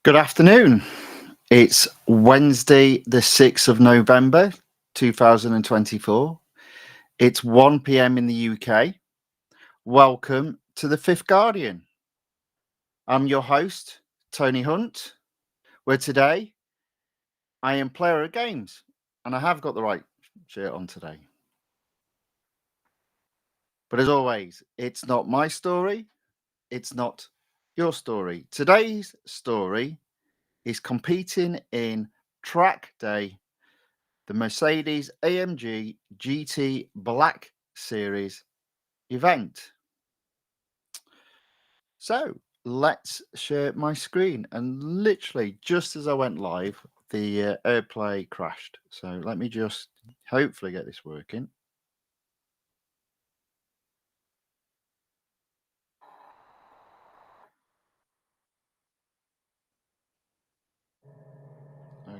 Good afternoon. It's Wednesday, the 6th of November, 2024. It's 1 p.m. in the UK. Welcome to the Fifth Guardian. I'm your host, Tony Hunt, where today I am player of games, and I have got the right shirt on today. But as always, it's not my story, it's not your story. Today's story is competing in Track Day, the Mercedes-AMG GT Black Series event. So let's share my screen. And literally just as I went live, the AirPlay crashed. So let me just hopefully get this working.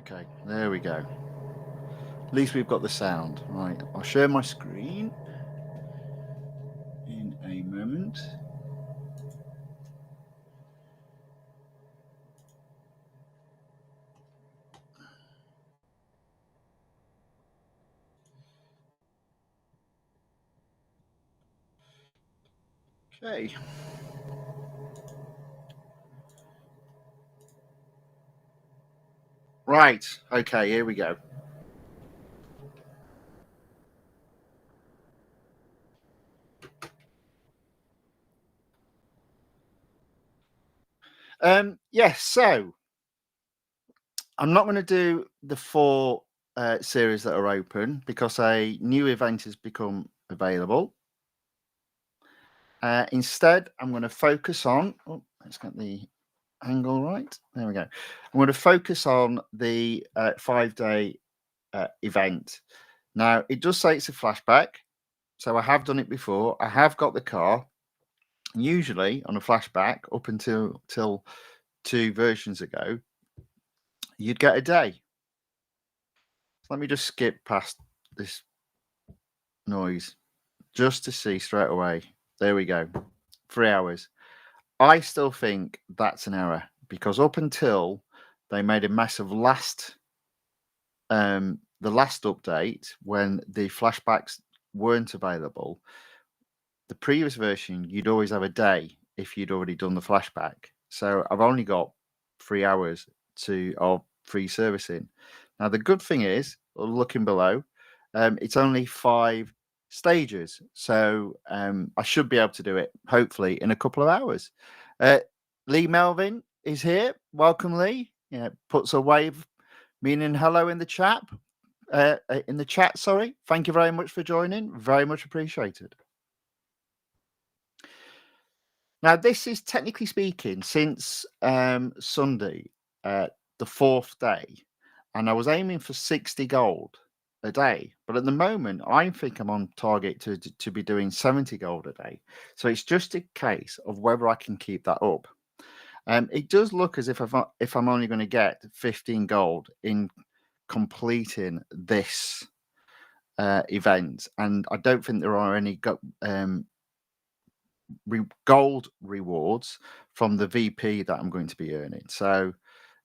Okay, there we go. At least we've got the sound. Right, I'll share my screen in a moment. Okay. Right, okay, here we go. Yes, so I'm not going to do the four series that are open because a new event has become available. Instead, I'm going to focus on. Oh, let's get the angle right. There we go. I'm going to focus on the 5-day event. Now, it does say it's a flashback, so I have done it before. I have got the car. Usually, on a flashback, up until 2 versions ago, you'd get a day. Let me just skip past this noise just to see straight away. There we go. 3 hours. I still think that's an error because up until they made a massive the last update when the flashbacks weren't available, the previous version you'd always have a day if you'd already done the flashback. So I've only got 3 hours of free servicing. Now the good thing is, looking below, it's only 5 stages, so I should be able to do it hopefully in a couple of hours. Lee Melvin is here. Welcome, Lee. Yeah, puts a wave, meaning hello in the chat. Sorry. Thank you very much for joining. Very much appreciated. Now, this is technically speaking since Sunday, the 4th day, and I was aiming for 60 gold a day. But at the moment, I think I'm on target to be doing 70 gold a day. So it's just a case of whether I can keep that up. It does look as if I'm only going to get 15 gold in completing this event, and I don't think there are any gold rewards from the VP that I'm going to be earning. So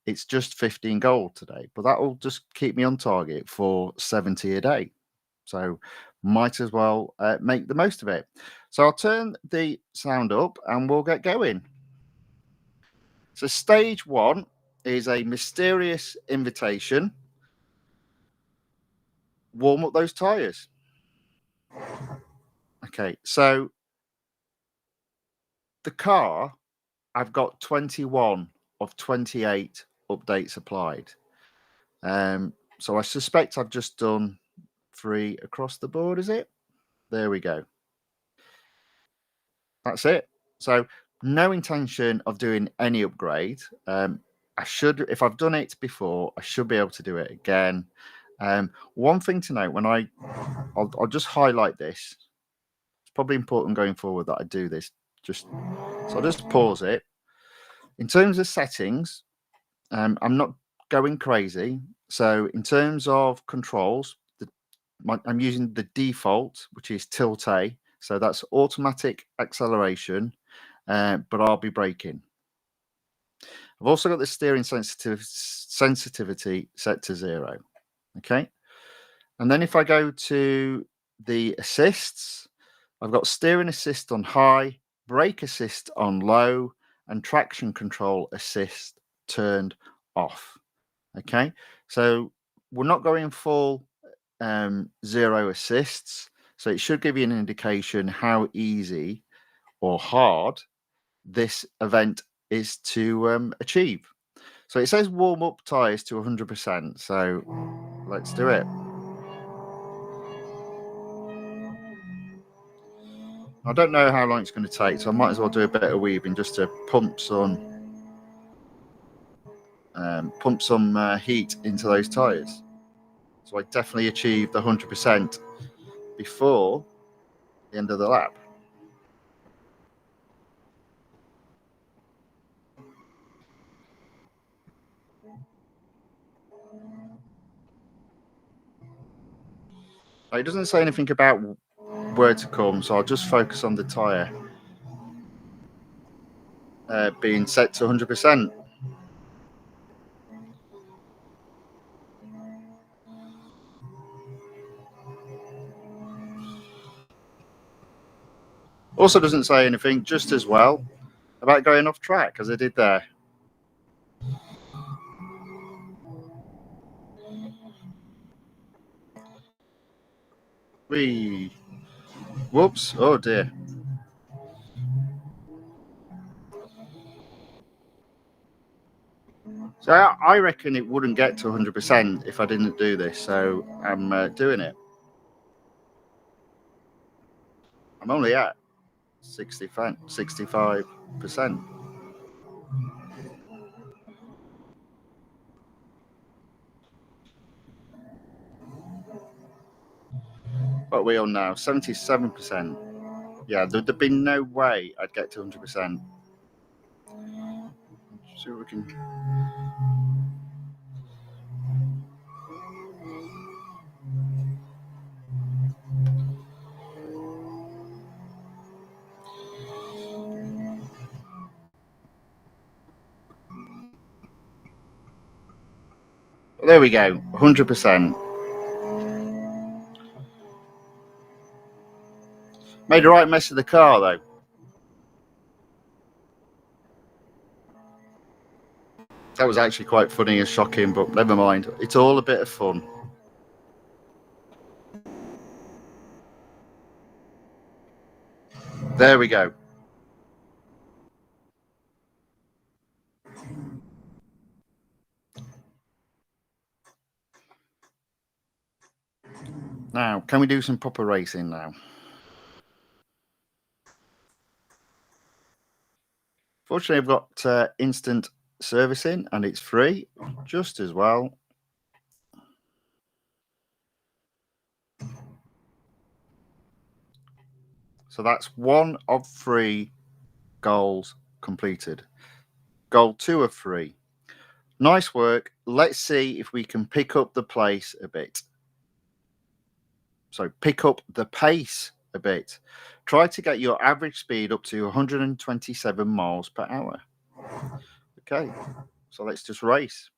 it's just 15 gold today, but that will just keep me on target for 70 a day. So might as well make the most of it. So I'll turn the sound up and we'll get going. So stage 1 is a mysterious invitation. Warm up those tires. Okay, so the car, I've got 21 of 28 updates applied. So I suspect I've just done 3 across the board, is it? There we go. That's it. So no intention of doing any upgrade. I should, if I've done it before, I should be able to do it again. One thing to note, I'll just highlight this. It's probably important going forward that I do this. So I'll just pause it. In terms of settings, I'm not going crazy. So in terms of controls, I'm using the default, which is tilt A. So that's automatic acceleration, but I'll be braking. I've also got the steering sensitivity set to 0. Okay. And then if I go to the assists, I've got steering assist on high, brake assist on low, and traction control assist turned off. Okay. So we're not going full 0 assists. So it should give you an indication how easy or hard this event is to achieve. So it says warm up tyres to 100%. So let's do it. I don't know how long it's going to take, so I might as well do a bit of weaving just to pump some heat into those tyres. So I definitely achieved the 100% before the end of the lap. It doesn't say anything about where to come, so I'll just focus on the tyre being set to 100%. Also doesn't say anything just as well about going off track as I did there. Whee. Whoops. Oh dear. So I reckon it wouldn't get to 100% if I didn't do this. So I'm doing it. I'm only at 65%. What are we on now? 77%. Yeah, there'd be no way I'd get to 100%. See what we can. There we go, 100%. Made a right mess of the car though. That was actually quite funny and shocking, but never mind. It's all a bit of fun. There we go. Now, can we do some proper racing now? Fortunately, I've got instant servicing and it's free just as well. So that's 1 of 3 goals completed. Goal 2 of 3. Nice work. Let's see if we can pick up the pace a bit. So pick up the pace a bit. Try to get your average speed up to 127 miles per hour. Okay, so let's just race.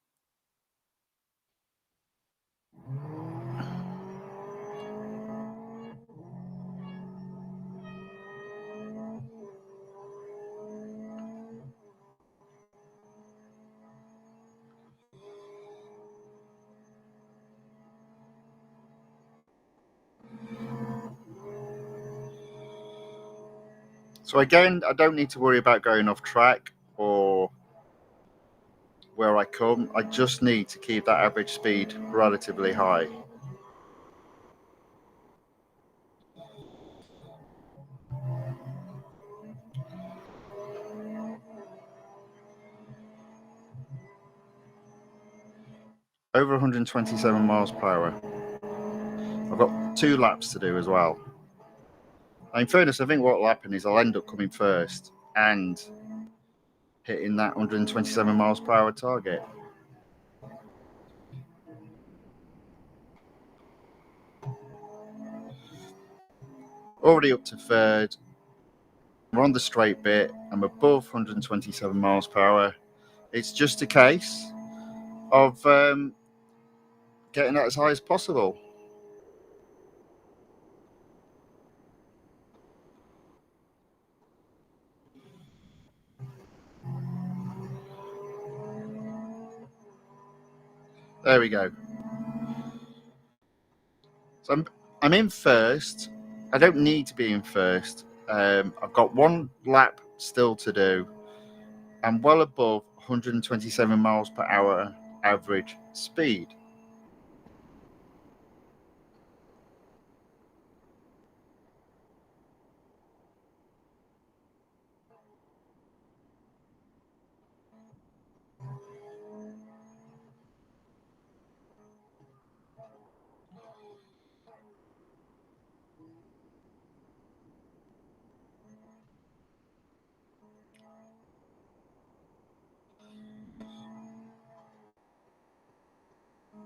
So again, I don't need to worry about going off track or where I come. I just need to keep that average speed relatively high. Over 127 miles per hour. I've got 2 laps to do as well. In fairness, I think what will happen is I'll end up coming first and hitting that 127 miles per hour target. Already up to third. We're on the straight bit. I'm above 127 miles per hour. It's just a case of getting that as high as possible. There we go. So I'm in first. I don't need to be in first. I've got one lap still to do. I'm well above 127 miles per hour average speed.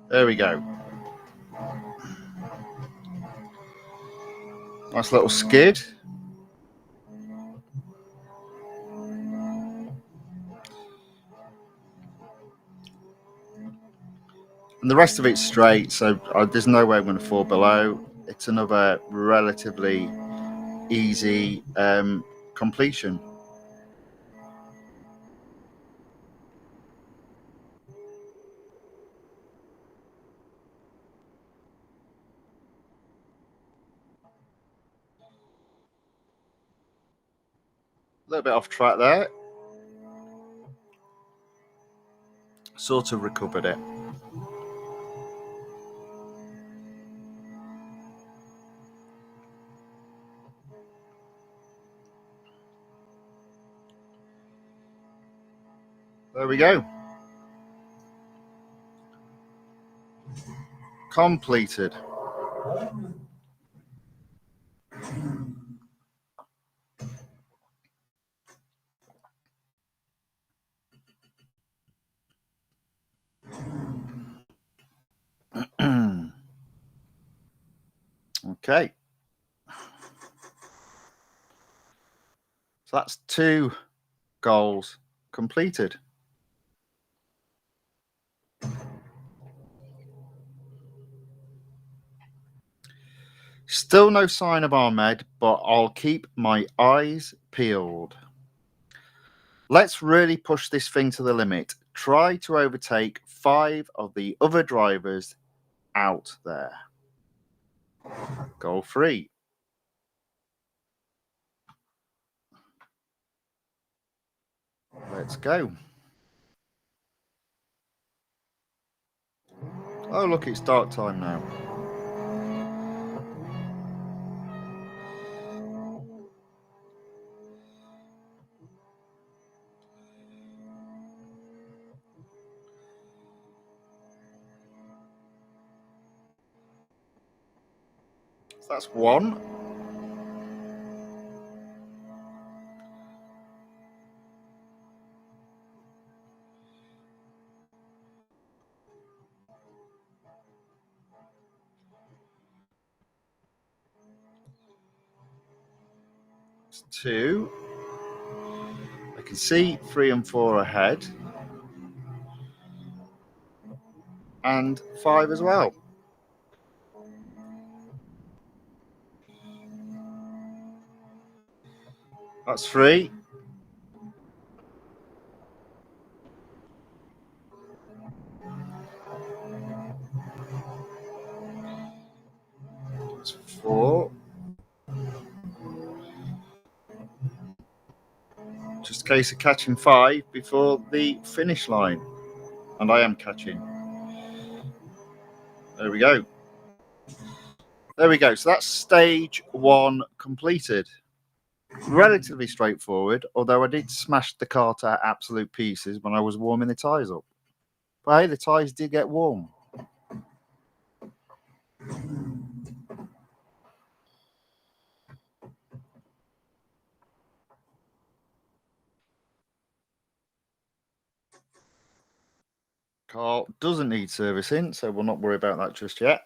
There we go. Nice little skid. And the rest of it's straight, so there's no way I'm going to fall below. It's another relatively easy completion. A little bit off track there. Sort of recovered it. There we go. Completed. Okay. So that's 2 goals completed. Still no sign of Ahmed, but I'll keep my eyes peeled. Let's really push this thing to the limit. Try to overtake 5 of the other drivers out there. Goal 3. Let's go. Oh, look, it's dark time now. So that's 1. 2. I can see 3 and 4 ahead. And 5 as well. That's 3. That's 4. Just a case of catching 5 before the finish line. And I am catching. There we go. There we go. So that's stage 1 completed. Relatively straightforward, although I did smash the car to absolute pieces when I was warming the tyres up. But hey, the tyres did get warm. Car doesn't need servicing, so we'll not worry about that just yet.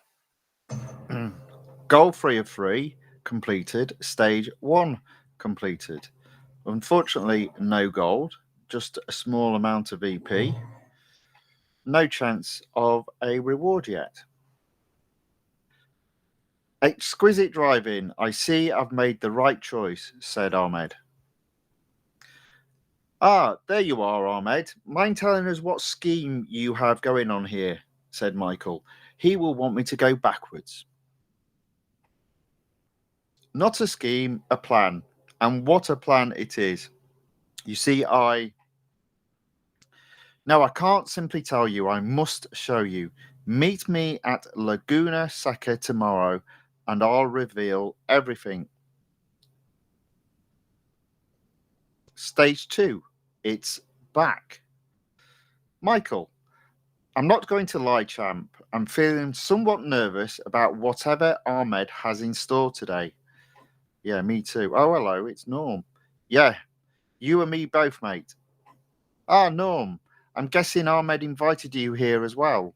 Goal 3 of 3 completed. Stage 1 completed. Unfortunately, no gold, just a small amount of EP. No chance of a reward yet. Exquisite driving. I see I've made the right choice, said Ahmed. Ah, there you are, Ahmed. Mind telling us what scheme you have going on here, said Michael. He will want me to go backwards. Not a scheme, a plan. And what a plan it is. You see, No, I can't simply tell you. I must show you. Meet me at Laguna Seca tomorrow, and I'll reveal everything. Stage 2. It's back. Michael, I'm not going to lie, champ. I'm feeling somewhat nervous about whatever Ahmed has in store today. Yeah, me too. Oh, hello, it's Norm. Yeah, you and me both, mate. Ah, Norm, I'm guessing Ahmed invited you here as well.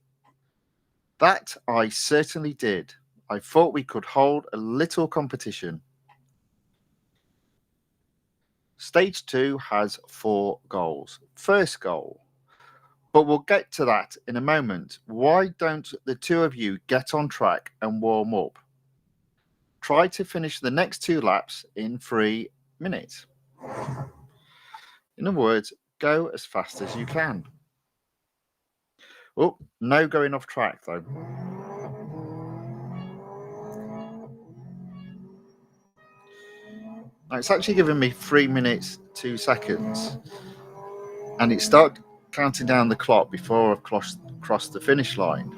That I certainly did. I thought we could hold a little competition. Stage 2 has 4 goals. First goal. But we'll get to that in a moment. Why don't the two of you get on track and warm up? Try to finish the next 2 laps in 3 minutes. In other words, go as fast as you can. Oh, no going off track though. Now, it's actually given me 3 minutes 2 seconds, and it started counting down the clock before I've crossed the finish line.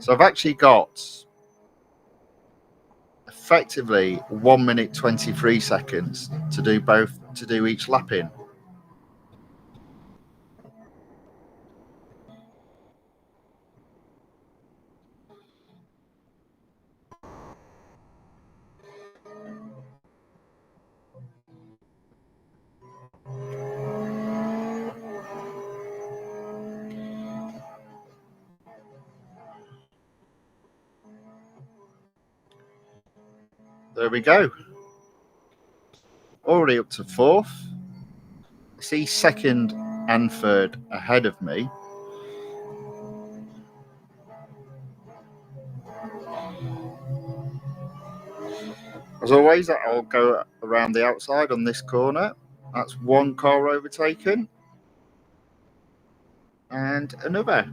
So I've actually got effectively 1 minute 23 seconds to do each lap in. There we go. Already up to 4th. I see 2nd and 3rd ahead of me. As always, I'll go around the outside on this corner. That's 1 car overtaken. And another.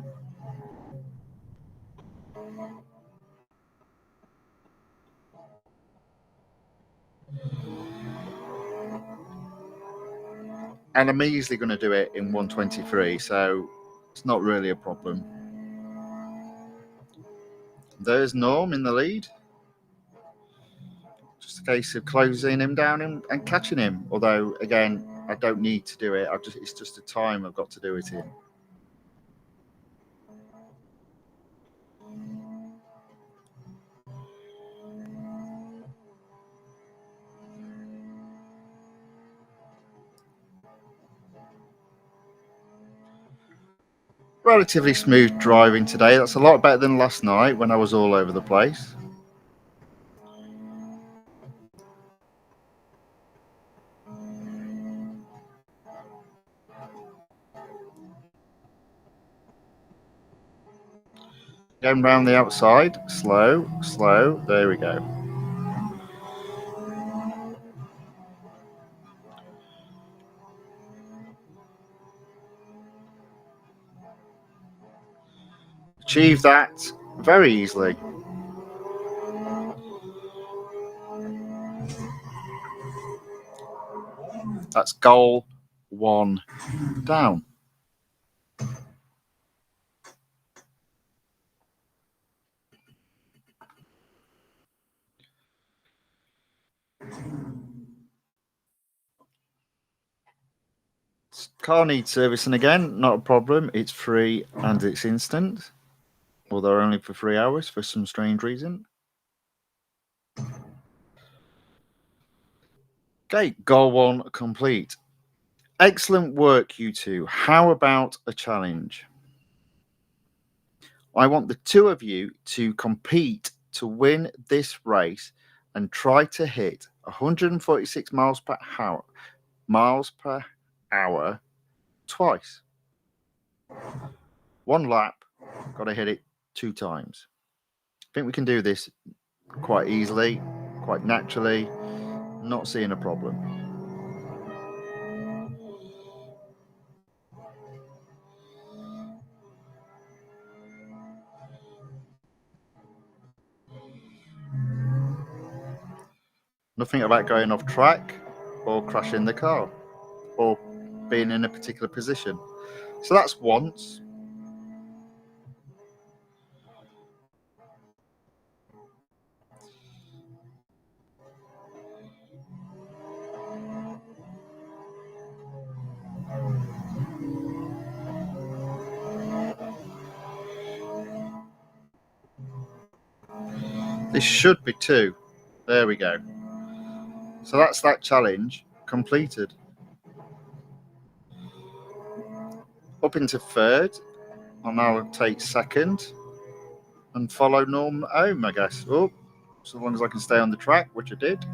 And I'm easily going to do it in 1:23, so it's not really a problem. There's Norm in the lead. Just a case of closing him down and catching him. Although, again, I don't need to do it. It's just a time I've got to do it in. Relatively smooth driving today. That's a lot better than last night when I was all over the place. Going round the outside, slow, slow. There we go. Achieve that very easily. That's goal 1 down. Car needs servicing again, not a problem. It's free and it's instant. Although only for 3 hours for some strange reason. Okay, goal 1 complete. Excellent work, you two. How about a challenge? I want the 2 of you to compete to win this race and try to hit 146 miles per hour twice. One lap, got to hit it 2 times. I think we can do this quite easily, quite naturally, not seeing a problem. Nothing about going off track or crashing the car or being in a particular position. So that's once. This should be 2. There we go. So that's that challenge completed. Up into 3rd. I'll now take 2nd and follow Norm home, I guess. Oh, so long as I can stay on the track, which I did.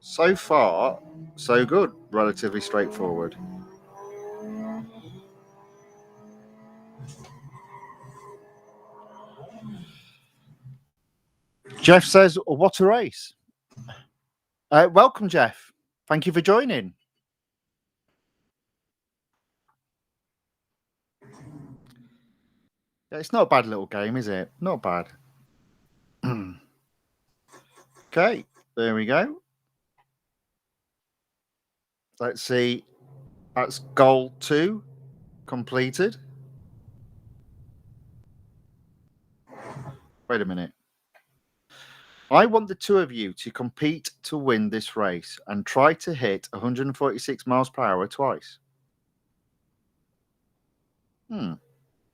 So far, so good. Relatively straightforward. Jeff says, what a race. Welcome, Jeff. Thank you for joining. It's not a bad little game, is it? Not bad. Okay, there we go. Let's see. That's goal 2 completed. Wait a minute. I want the 2 of you to compete to win this race and try to hit 146 miles per hour twice.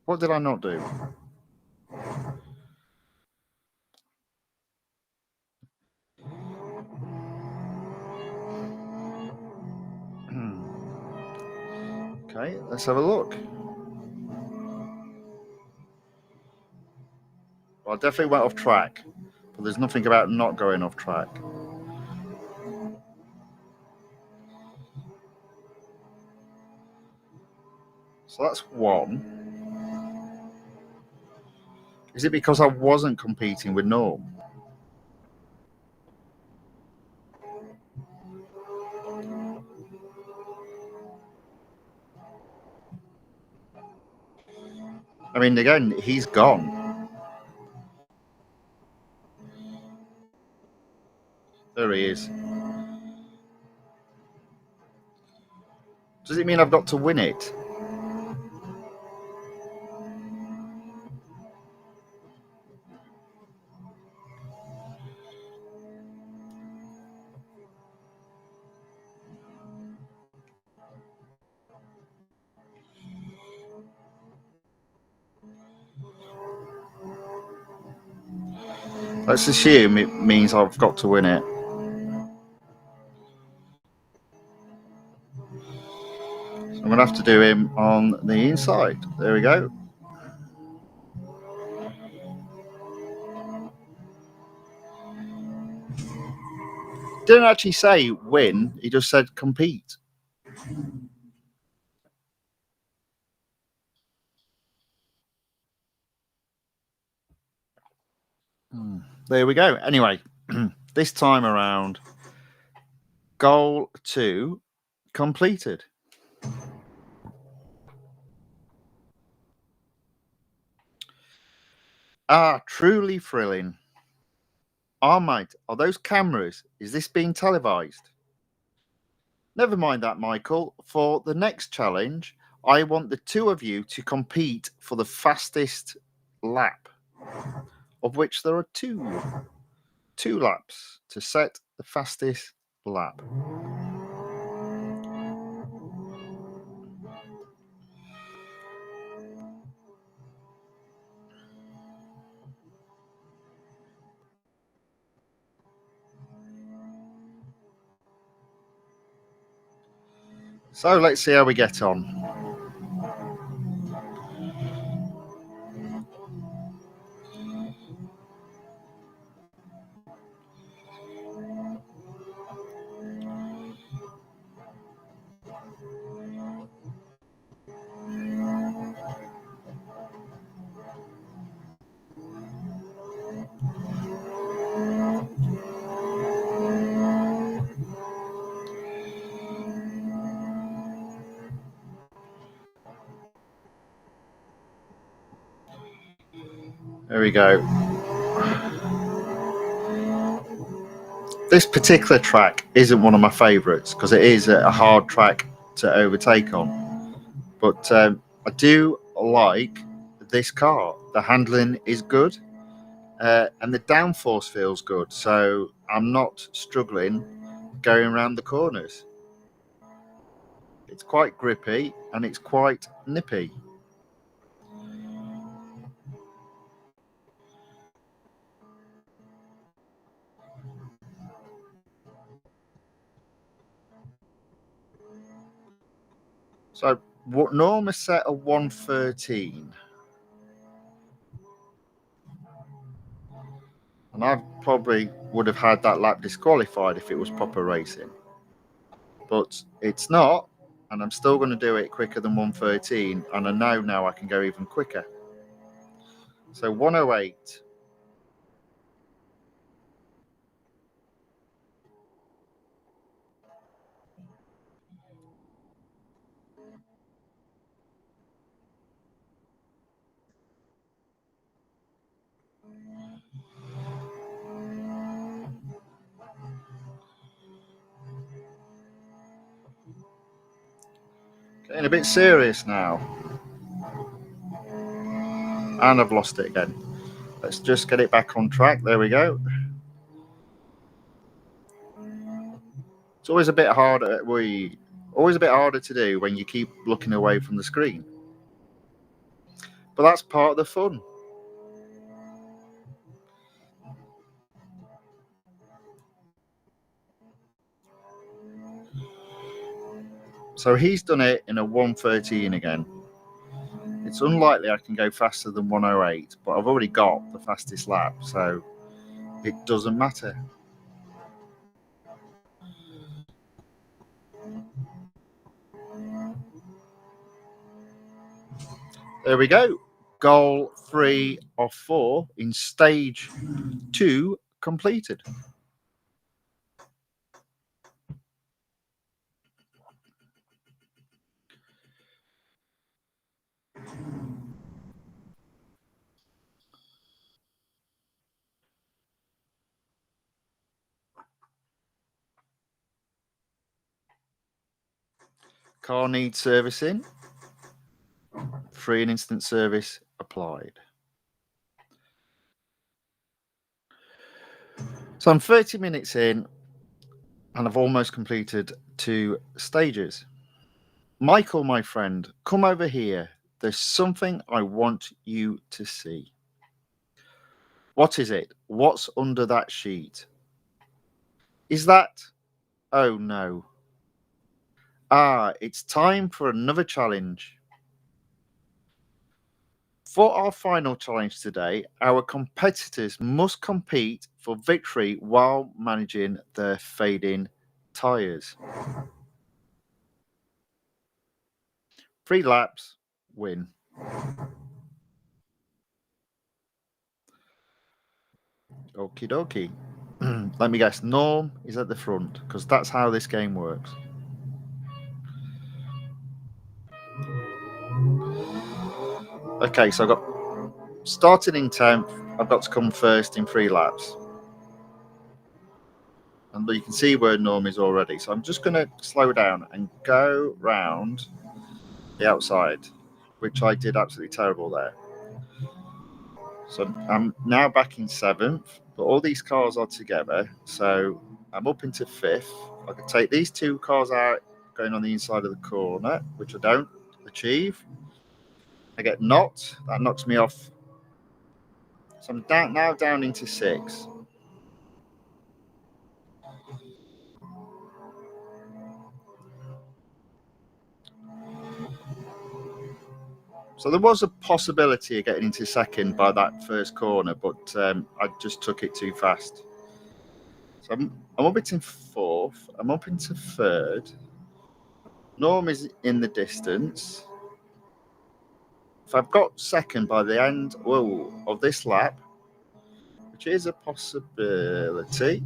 What did I not do? Okay, let's have a look. Well, I definitely went off track, but there's nothing about not going off track. So that's 1. Is it because I wasn't competing with Norm? I mean, again, he's gone. There he is. Does it mean I've got to win it? Let's assume it means I've got to win it. So I'm going to have to do him on the inside. There we go. Didn't actually say win, he just said compete. There we go. Anyway, this time around, goal 2 completed. Truly thrilling. Mate, are those cameras? Is this being televised? Never mind that, Michael. For the next challenge, I want the 2 of you to compete for the fastest lap, of which there are 2. 2 laps to set the fastest lap. So let's see how we get on. There we go. This particular track isn't one of my favourites because it is a hard track to overtake on. But I do like this car. The handling is good and the downforce feels good. So I'm not struggling going around the corners. It's quite grippy and it's quite nippy. So what Norm is set a 113. And I probably would have had that lap disqualified if it was proper racing. But it's not, and I'm still going to do it quicker than 113, and I know now I can go even quicker. So 108. Getting a bit serious now. And I've lost it again. Let's just get it back on track. There we go. It's always a bit harder. Always a bit harder to do when you keep looking away from the screen. But that's part of the fun. So he's done it in a 113 again. It's unlikely I can go faster than 108, but I've already got the fastest lap, so it doesn't matter. There we go. Goal 3 of 4 in stage 2 completed. Car needs servicing. Free and instant service applied. So I'm 30 minutes in and I've almost completed 2 stages. Michael, my friend, come over here. There's something I want you to see. What is it? What's under that sheet? Is that... Oh no. It's time for another challenge. For our final challenge today, our competitors must compete for victory while managing their fading tyres. 3 laps, win. Okie dokie. Let me guess, Norm is at the front because that's how this game works. Okay, so I've got starting in 10th, I've got to come first in 3 laps. And you can see where Norm is already. So I'm just going to slow down and go round the outside, which I did absolutely terrible there. So I'm now back in 7th, but all these cars are together. So I'm up into 5th. I can take these 2 cars out going on the inside of the corner, which I don't achieve. I get knocked. That knocks me off. So I'm now down into 6. So there was a possibility of getting into second by that first corner, but I just took it too fast. So I'm up into fourth. I'm up into third. Norm is in the distance. If I've got second by the end of this lap, which is a possibility,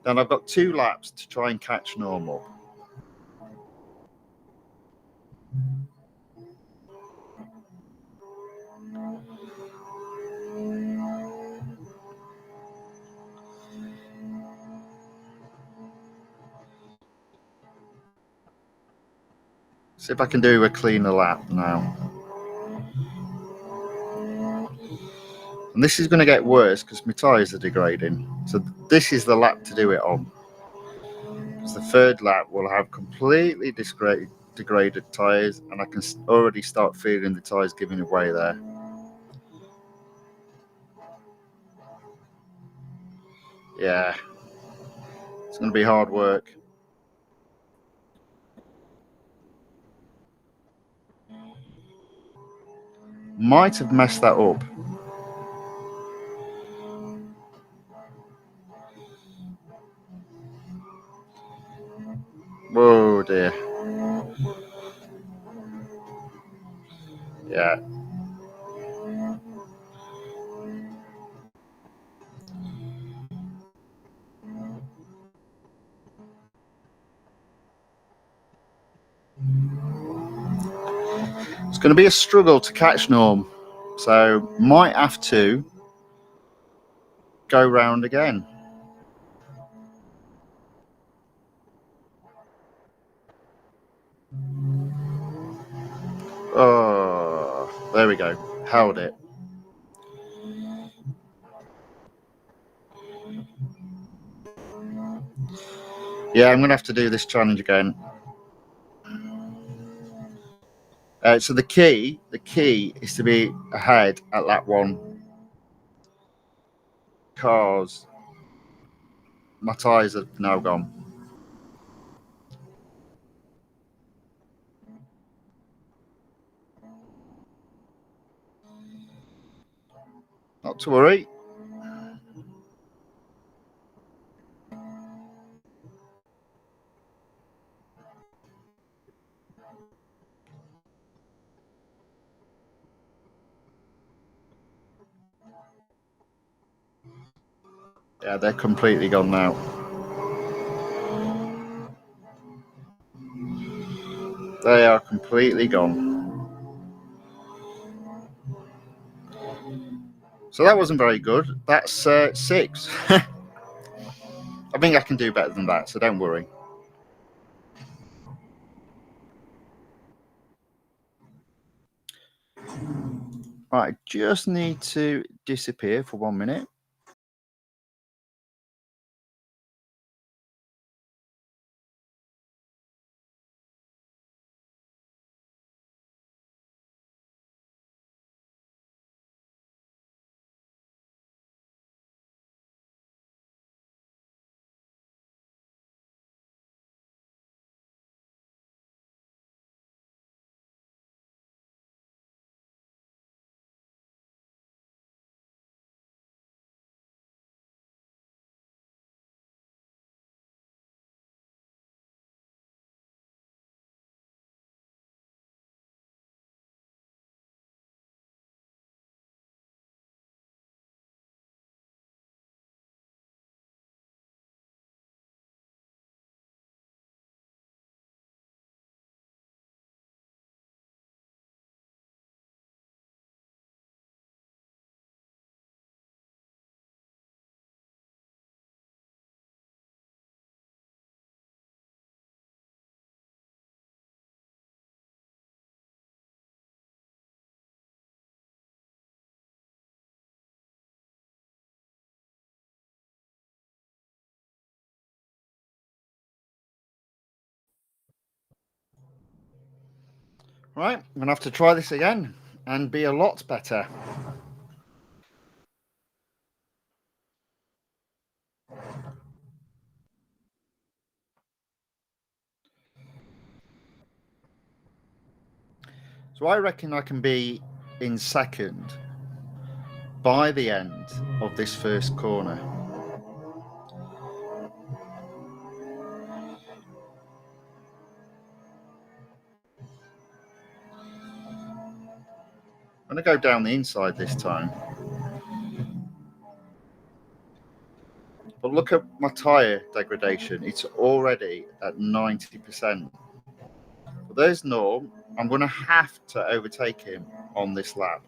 then I've got 2 laps to try and catch Norm up. See if I can do a cleaner lap now. And this is going to get worse because my tyres are degrading. So this is the lap to do it on. Because the third lap will have completely degraded tyres, and I can already start feeling the tyres giving away there. Yeah, it's going to be hard work. Might have messed that up. Oh dear. Yeah. It's going to be a struggle to catch Norm. So might have to go round again. Oh, there we go. Held it. Yeah, I'm going to have to do this challenge again. So the key is to be ahead at lap 1, because my tyres have now gone. Not to worry. Yeah, they're completely gone now. They are completely gone. So that wasn't very good. That's 6. I think I can do better than that, so don't worry. Right, I just need to disappear for 1 minute. Right, I'm going to have to try this again and be a lot better. So I reckon I can be in second by the end of this first corner. I'm going to go down the inside this time. But look at my tyre degradation. It's already at 90%. But there's Norm. I'm going to have to overtake him on this lap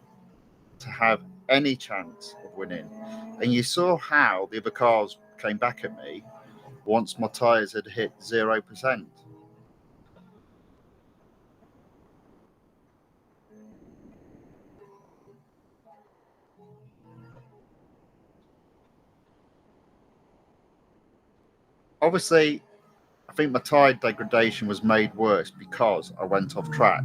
to have any chance of winning. And you saw how the other cars came back at me once my tyres had hit 0%. Obviously, I think my tyre degradation was made worse because I went off track.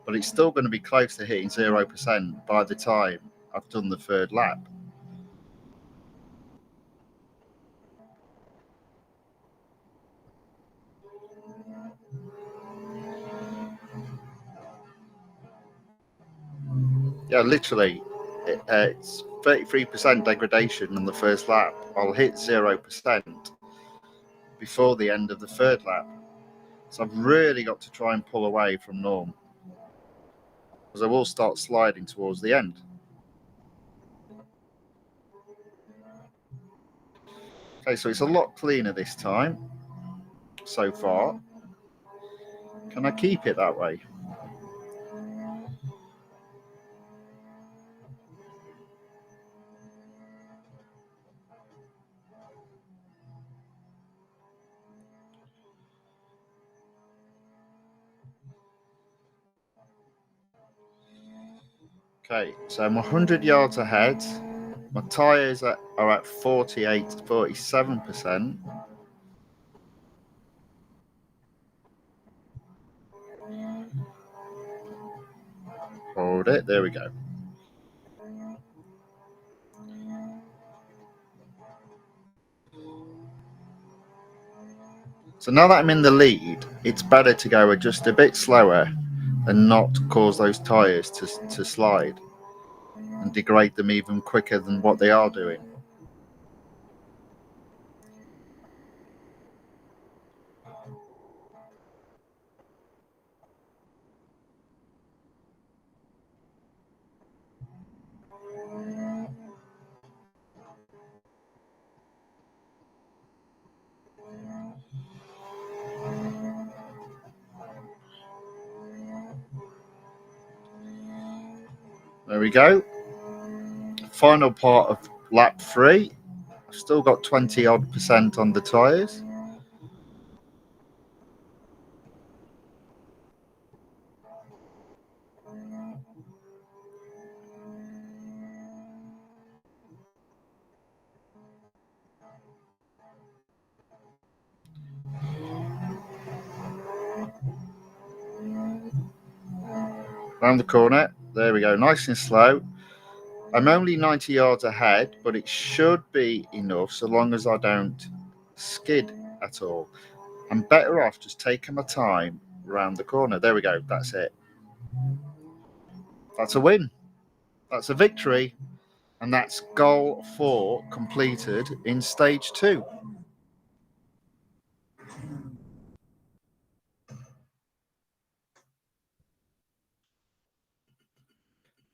But it's still going to be close to hitting 0% by the time I've done the third lap. Yeah, literally, it's 33% degradation on the first lap. I'll hit 0% before the end of the third lap. So I've really got to try and pull away from Norm, because I will start sliding towards the end. Okay, so it's a lot cleaner this time so far. Can I keep it that way? Okay, so I'm 100 yards ahead. My tyres are at 47%. Hold it, there we go. So now that I'm in the lead, it's better to go just a bit slower and not cause those tyres to slide and degrade them even quicker than what they are doing. There we go. Final part of lap 3. I've still got 20 odd % on the tyres. Round the corner. There we go. Nice and slow. I'm only 90 yards ahead, but it should be enough so long as I don't skid at all. I'm better off just taking my time round the corner. There we go. That's it. That's a win. That's a victory. And that's goal 4 completed in stage 2.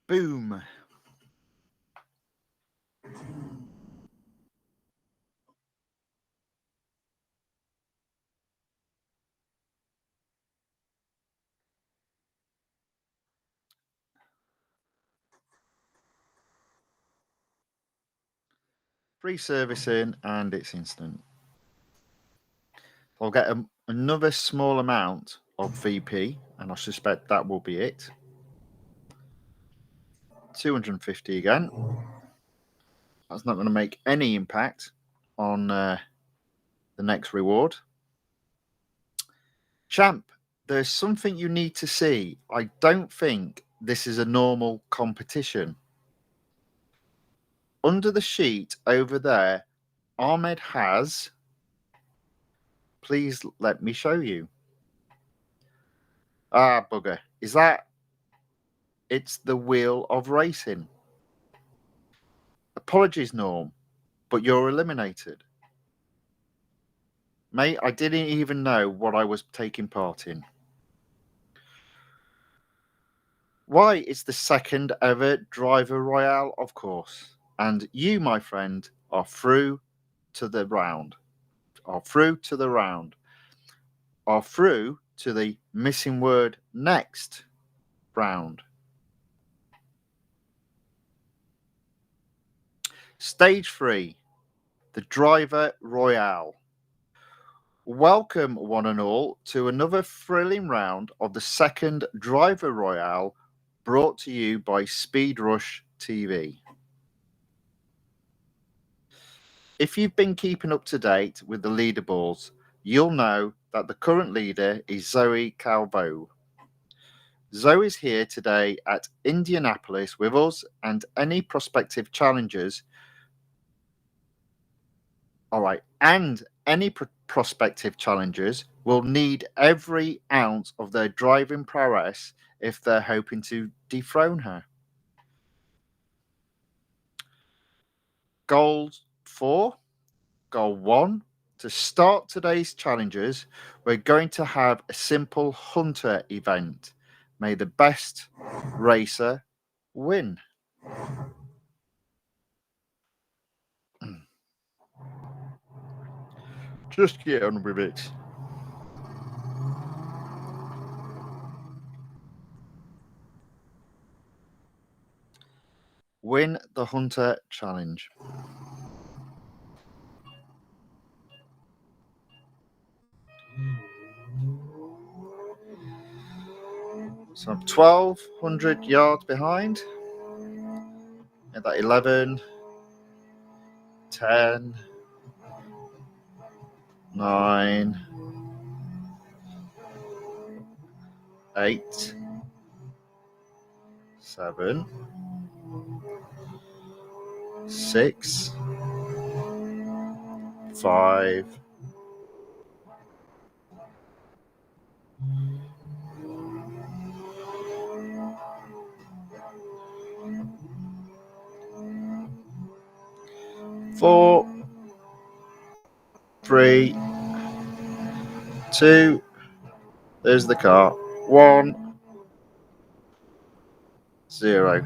Boom. Free servicing and it's instant. I'll get another small amount of VP and I suspect that will be it. 250 again. That's not going to make any impact on the next reward. Champ, there's something you need to see. I don't think this is a normal competition. Under the sheet over there, Ahmed has. Please let me show you. Ah, bugger. Is that? It's the wheel of racing. Apologies, Norm, but you're eliminated. Mate, I didn't even know what I was taking part in. Why, it's the second ever Driver Royale, of course. And you, my friend, are through to the round. Are through to the round. Are through to the missing word next round. Stage 3, the Driver Royale. Welcome, one and all, to another thrilling round of the second Driver Royale brought to you by Speed Rush TV. If you've been keeping up to date with the leaderboards, you'll know that the current leader is Zoe Calvo. Zoe's here today at Indianapolis with us, and any prospective challengers. All right, and any prospective challengers will need every ounce of their driving prowess if they're hoping to dethrone her. Goal 4, goal 1. To start today's challenges, we're going to have a simple hunter event. May the best racer win. Just get on with it. Win the Hunter Challenge. So I'm 1,200 yards behind. At that 11, 10, 9, 8, 7, 6, 5, 4, 3, 2, there's the car, 1, 0.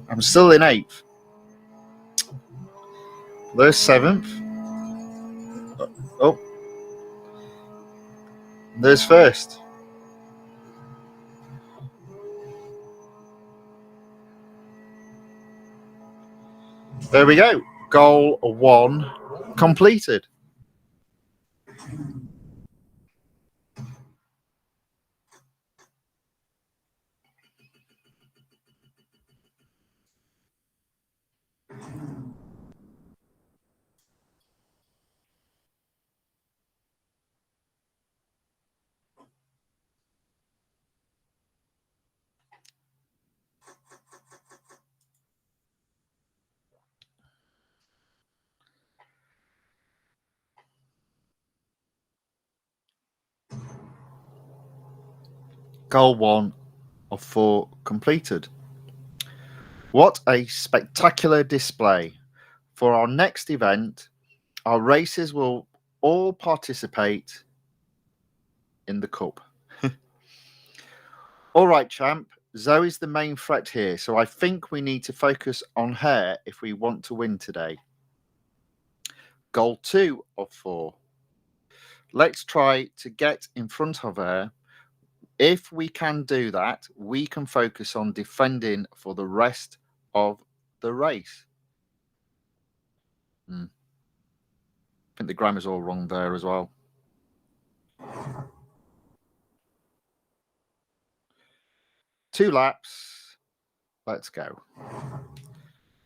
I'm still in 8th. There's 7th. Oh, there's 1st. There we go. Goal 1 completed. Goal 1 of 4 completed. What a spectacular display. For our next event, our racers will all participate in the cup. All right, champ. Zoe's the main threat here, so I think we need to focus on her if we want to win today. Goal 2 of 4. Let's try to get in front of her. If we can do that, we can focus on defending for the rest of the race. I think the grammar's all wrong there as well. Two laps. Let's go.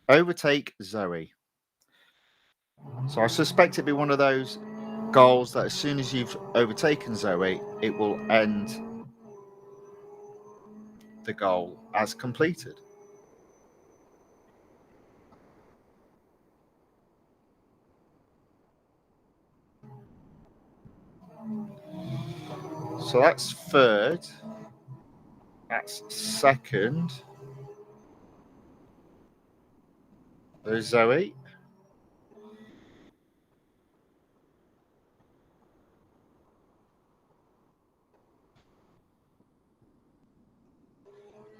Overtake Zoe. So I suspect it'd be one of those goals that as soon as you've overtaken Zoe, it will end the goal as completed. So that's third. That's second. There's Zoe.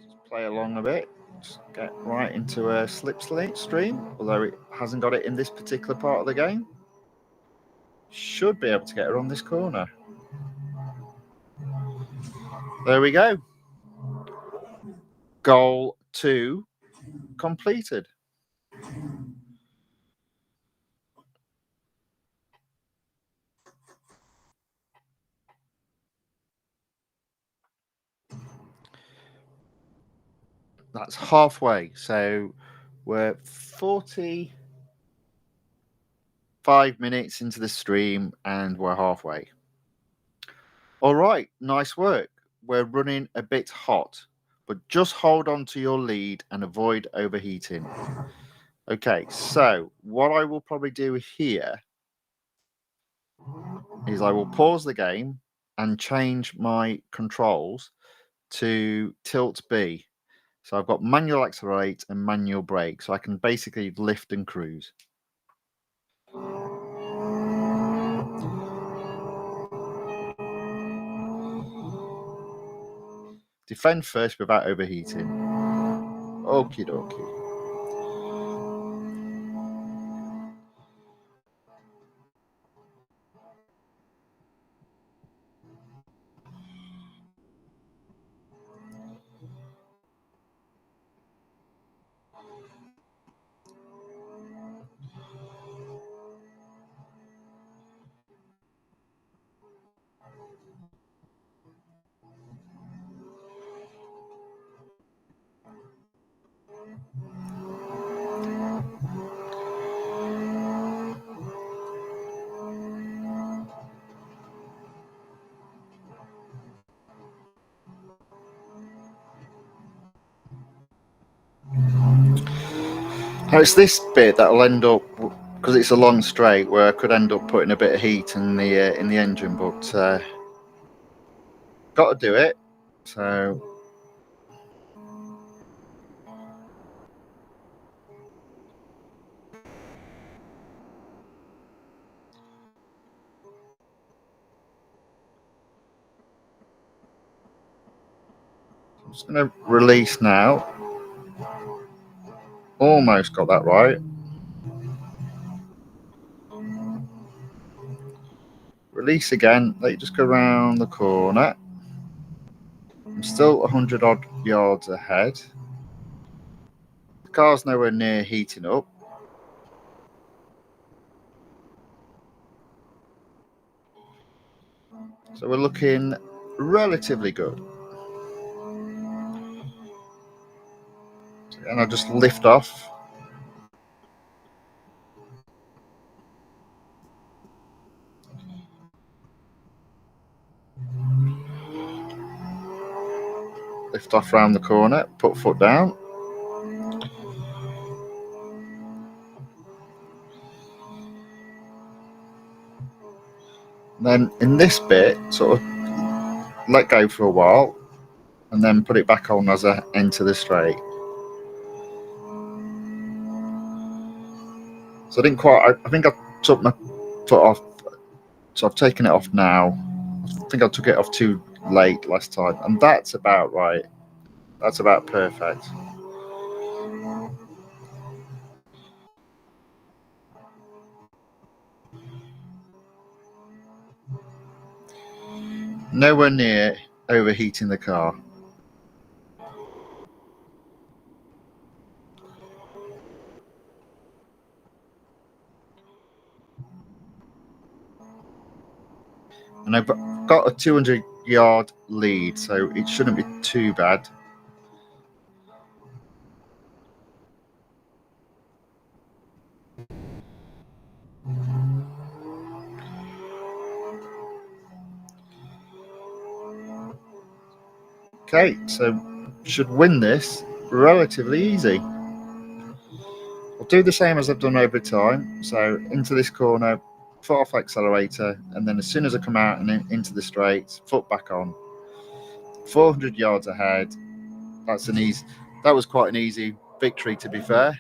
Just play along a bit. Just get right into a slipstream, although it hasn't got it in this particular part of the game. Should be able to get her on this corner. There we go. Goal 2 completed. That's halfway. So we're 45 minutes into the stream and we're halfway. All right, nice work. We're running a bit hot, but just hold on to your lead and avoid overheating. Okay, so what I will probably do here is I will pause the game and change my controls to tilt B. So I've got manual accelerate and manual brake, so I can basically lift and cruise. Defend first without overheating. Okie dokie. Now it's this bit that'll end up, because it's a long straight, where I could end up putting a bit of heat in the engine, but got to do it. So I'm just going to release now. Almost got that right. Release again. Let it just go around the corner. I'm still 100 odd yards ahead. The car's nowhere near heating up. So we're looking relatively good. And I'll just lift off. Lift off around the corner, put foot down. Then in this bit, sort of let go for a while and then put it back on as I enter the straight. So I didn't quite, I think I took my foot off, so I've taken it off now. I think I took it off too late last time, and that's about right. That's about perfect. Nowhere near overheating the car. And I've got a 200-yard lead, so it shouldn't be too bad. Okay, so should win this relatively easy. I'll do the same as I've done every time. So into this corner, foot off accelerator, and then as soon as I come out and into the straights, foot back on. 400 yards ahead. That was quite an easy victory, to be fair.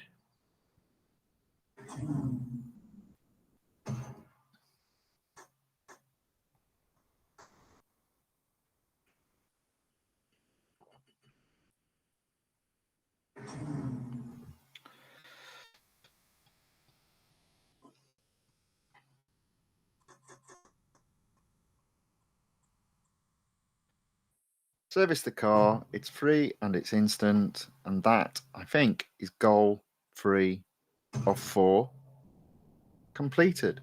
Service the car, it's free and it's instant, and that, I think, is goal 3 of 4 completed.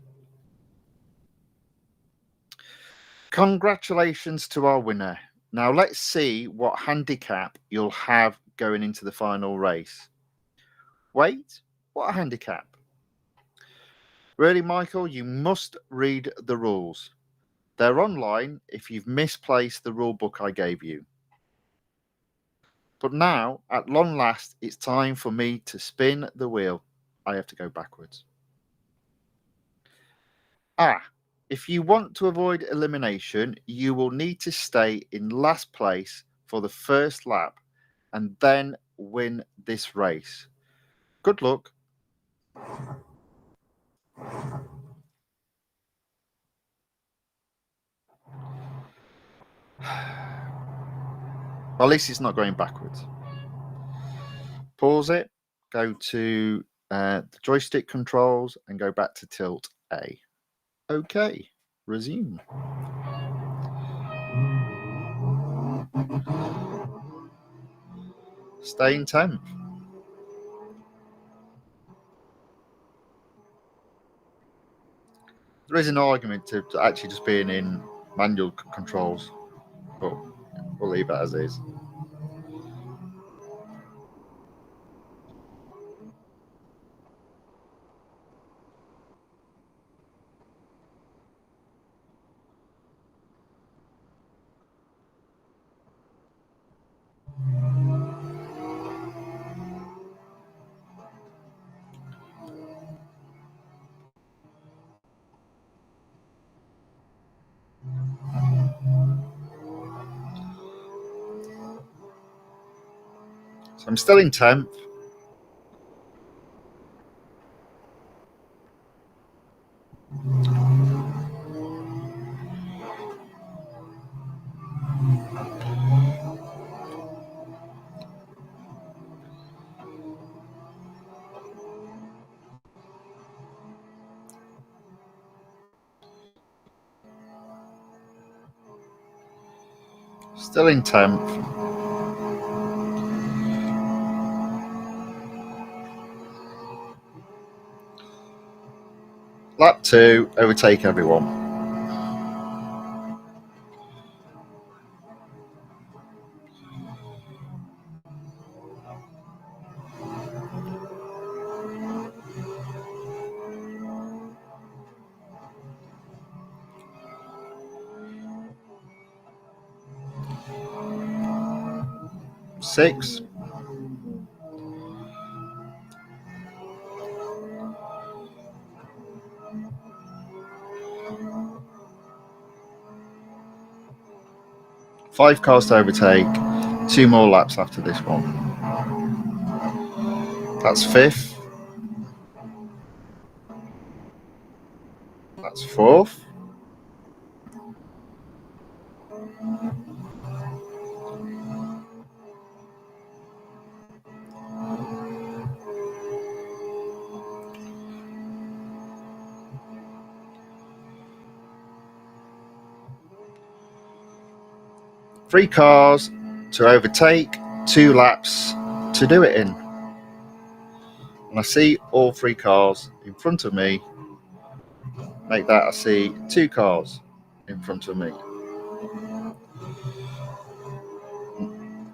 Congratulations to our winner. Now let's see what handicap you'll have going into the final race. Wait, what handicap? Really, Michael, you must read the rules. They're online if you've misplaced the rule book I gave you. But now, at long last, it's time for me to spin the wheel. I have to go backwards. If you want to avoid elimination, you will need to stay in last place for the first lap and then win this race. Good luck. Well, at least it's not going backwards. Pause it, go to the joystick controls and go back to tilt A. Okay, resume. Stay in 10th. There is an argument to actually just being in manual controls, but we'll leave it as is. So I'm still in 10th. Still in 10th. Lap 2, overtake everyone. Six. Five cars to overtake. 2 more laps after this one. That's 5th. That's 4th. Three cars to overtake, 2 laps to do it in. And I see all 3 cars in front of me. Make that I see 2 cars in front of me.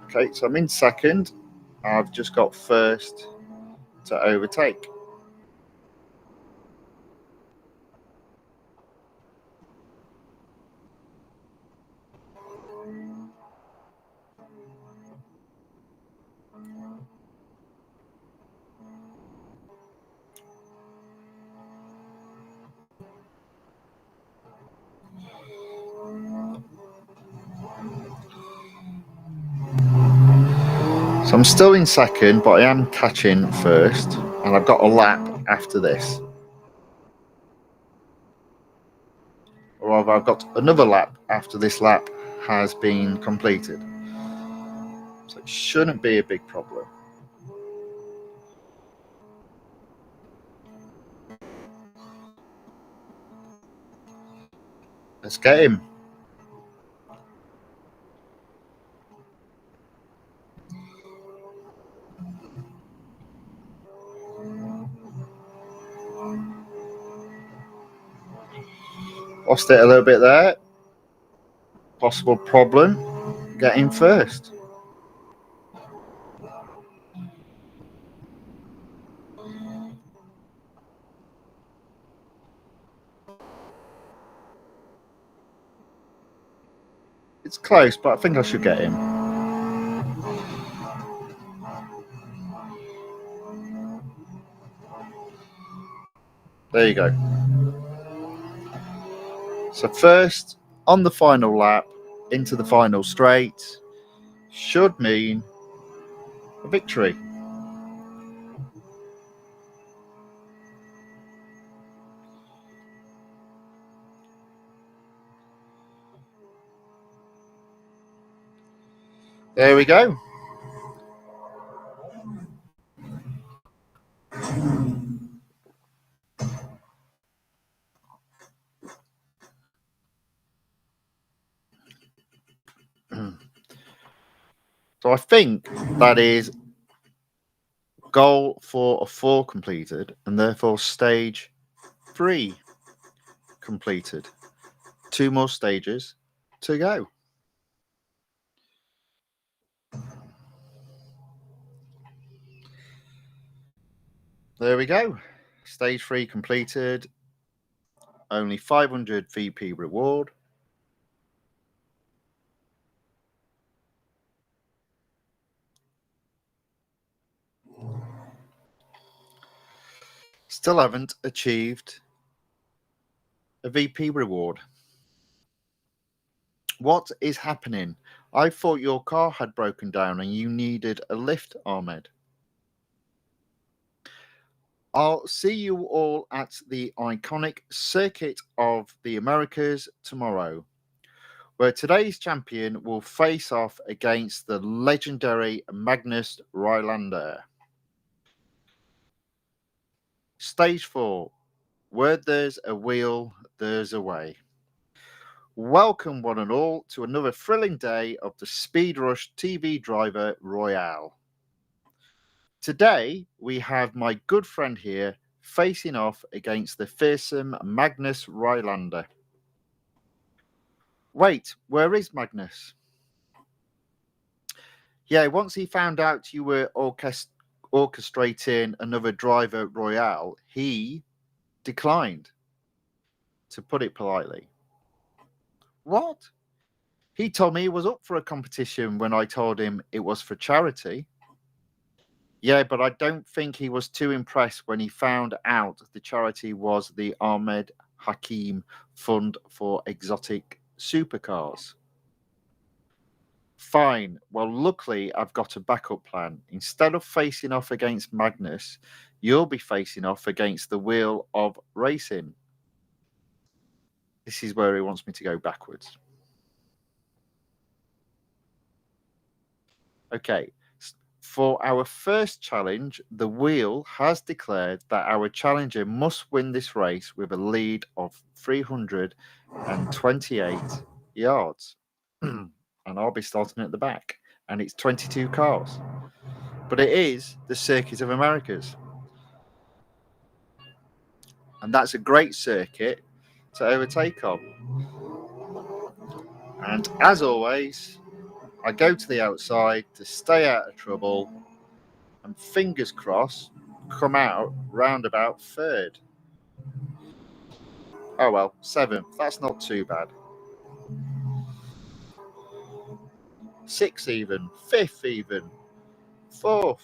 Okay, so I'm in 2nd. I've just got 1st to overtake. So I'm still in second, but I am catching first, and I've got a lap after this. Or I've got another lap after this lap has been completed. So it shouldn't be a big problem. Let's get him. Lost it a little bit there. Possible problem. Get him first. It's close, but I think I should get him. There you go. So first, on the final lap, into the final straight, should mean a victory. There we go. So I think that is goal 4 of 4 completed, and therefore stage 3 completed. 2 more stages to go. There we go. Stage 3 completed. Only 500 VP reward. Still haven't achieved a VP reward. What is happening? I thought your car had broken down and you needed a lift, Ahmed. I'll see you all at the iconic Circuit of the Americas tomorrow, where today's champion will face off against the legendary Magnus Rylander. Stage 4. Where there's a wheel, there's a way. Welcome, one and all, to another thrilling day of the Speed Rush TV Driver Royale. Today, we have my good friend here facing off against the fearsome Magnus Rylander. Wait, where is Magnus? Yeah, once he found out you were orchestrating another Driver Royale, he declined, to put it politely. What? He told me he was up for a competition when I told him it was for charity. Yeah, but I don't think he was too impressed when he found out the charity was the Ahmed Hakim Fund for Exotic Supercars. Fine. Well, luckily, I've got a backup plan. Instead of facing off against Magnus, you'll be facing off against the Wheel of Racing. This is where he wants me to go backwards. Okay. For our first challenge, the wheel has declared that our challenger must win this race with a lead of 328 yards. And I'll be starting at the back. And it's 22 cars. But it is the Circuit of Americas. And that's a great circuit to overtake on. And as always, I go to the outside to stay out of trouble. And fingers crossed, come out round about third. Oh well, 7th. That's not too bad. 6th even. 5th even. 4th.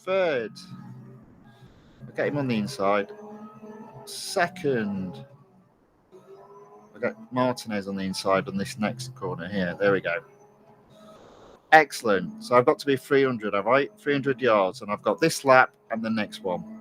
3rd. I'll get him on the inside. 2nd. I've got Martinez on the inside on this next corner here. There we go. Excellent. So I've got to be 300, have I? 300 yards, and I've got this lap and the next one.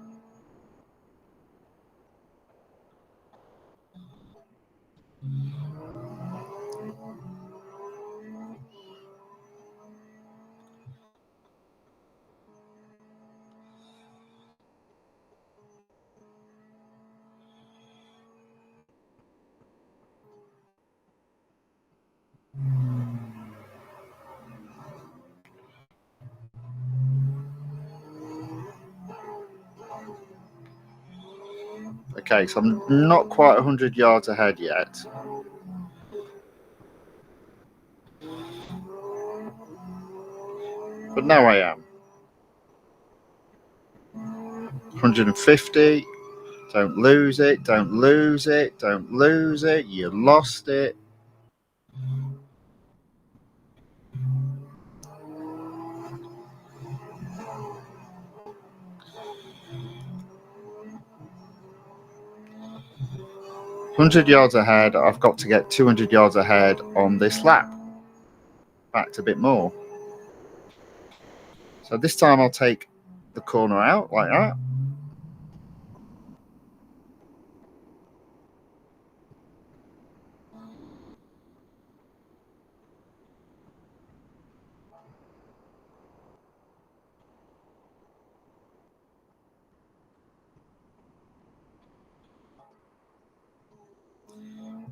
Okay, so I'm not quite 100 yards ahead yet. But now I am. 150. Don't lose it. Don't lose it. Don't lose it. You lost it. $100 yards ahead. I've got to get 200 yards ahead on this lap. Back a bit more. So this time I'll take the corner out like that.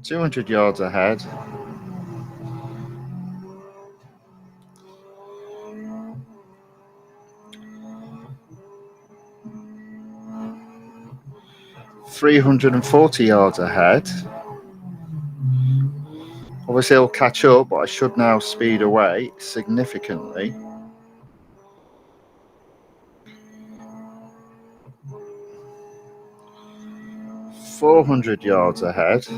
$200 yards ahead. $340 yards ahead. Obviously, it'll catch up, but I should now speed away significantly. $400 yards ahead.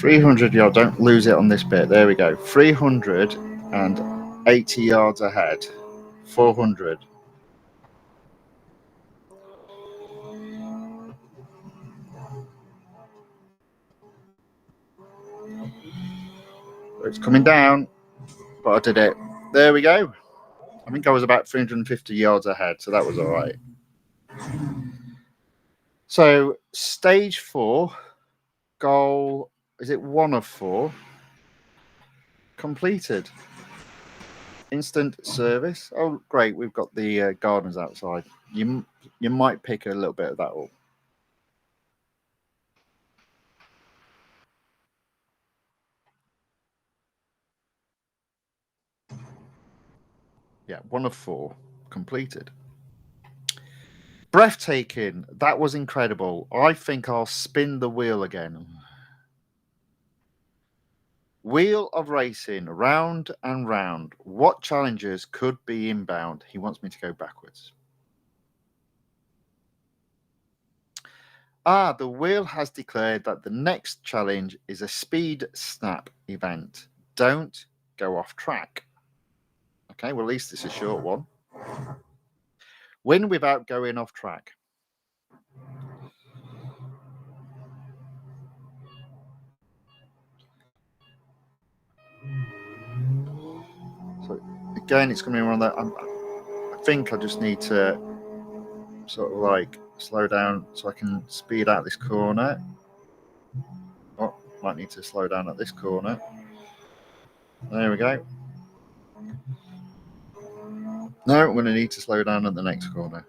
$300 yards. Don't lose it on this bit. There we go. 380 yards ahead. 400. It's coming down, but I did it. There we go. I think I was about 350 yards ahead, so that was all right. So stage 4, goal, is it 1 of 4? Completed. Instant service. Oh, great. We've got the gardeners outside. You might pick a little bit of that up. Yeah, 1 of 4 completed. Breathtaking. That was incredible. I think I'll spin the wheel again. Wheel of racing, round and round. What challenges could be inbound? He wants me to go backwards. The wheel has declared that the next challenge is a speed snap event. Don't go off track. Okay, well, at least it's a short one. Win without going off track. So again, it's going to be one that I think I just need to sort of like slow down so I can speed out this corner. Oh, might need to slow down at this corner. There we go. No, I'm going to need to slow down at the next corner.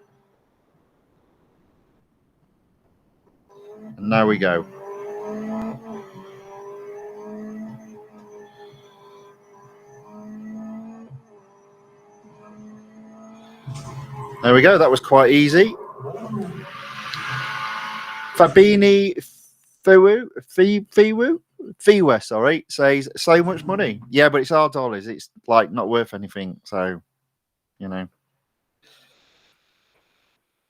And now we go. There we go. That was quite easy. Fabini Fiwa, sorry, says so much money. Yeah, but it's our dollars. It's like not worth anything. So, you know.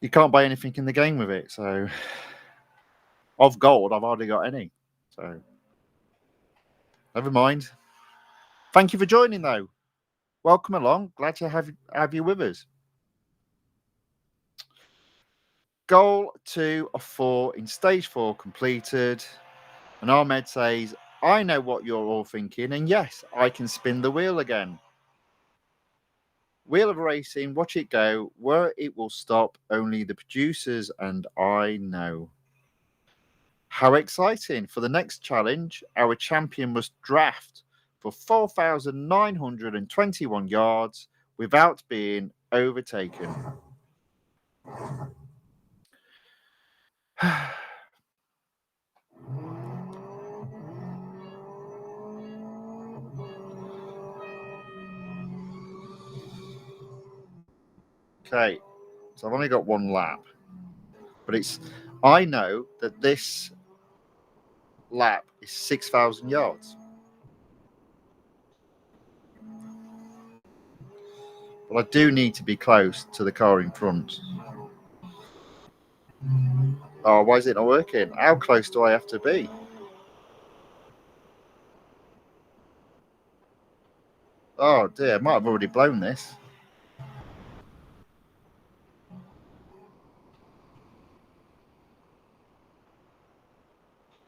You can't buy anything in the game with it. So of gold, I've hardly got any. So never mind. Thank you for joining, though. Welcome along. Glad to have you with us. Goal 2 of 4 in stage 4 completed. And Ahmed says, I know what you're all thinking. And yes, I can spin the wheel again. Wheel of Racing, watch it go. Where it will stop, only the producers and I know. How exciting. For the next challenge, our champion must draft for 4,921 yards without being overtaken. Okay, so I've only got one lap, but I know that this lap is 6,000 yards. But I do need to be close to the car in front. Oh, why is it not working? How close do I have to be? Oh dear, I might have already blown this.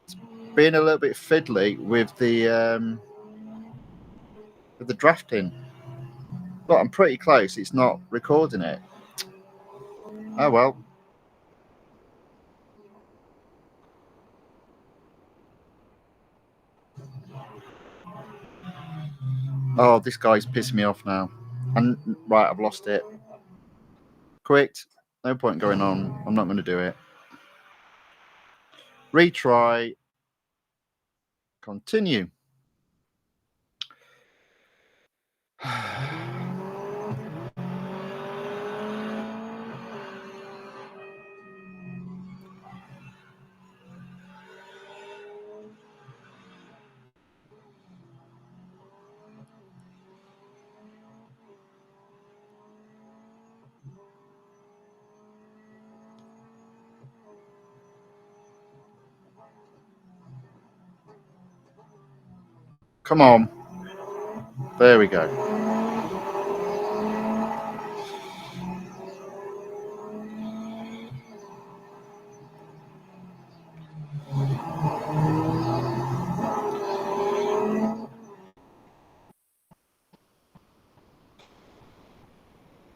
It's being a little bit fiddly with the drafting. But I'm pretty close. It's not recording it. Oh well. Oh, this guy's pissing me off now. And right, I've lost it. Quit. No point going on. I'm not going to do it. Retry. Continue. Come on. There we go.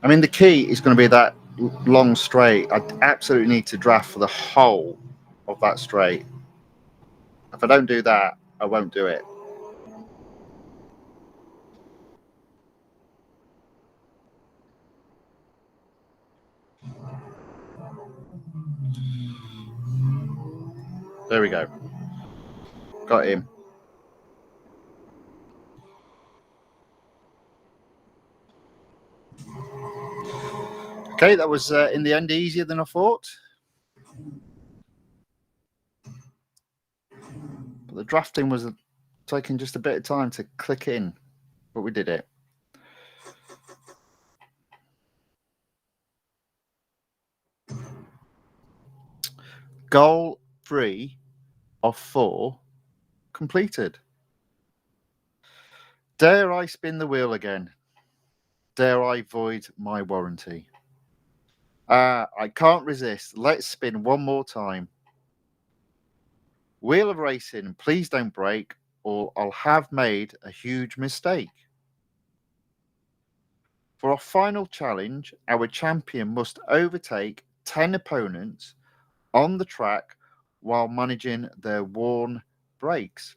I mean, the key is going to be that long straight. I absolutely need to draft for the whole of that straight. If I don't do that, I won't do it. There we go. Got him. Okay, that was in the end easier than I thought. But the drafting was taking just a bit of time to click in, but we did it. Goal 3 of 4 completed. Dare I spin the wheel again? Dare I void my warranty? I can't resist. Let's spin one more time. Wheel of Racing, please don't break, or I'll have made a huge mistake. For our final challenge, our champion must overtake 10 opponents on the track while managing their worn brakes.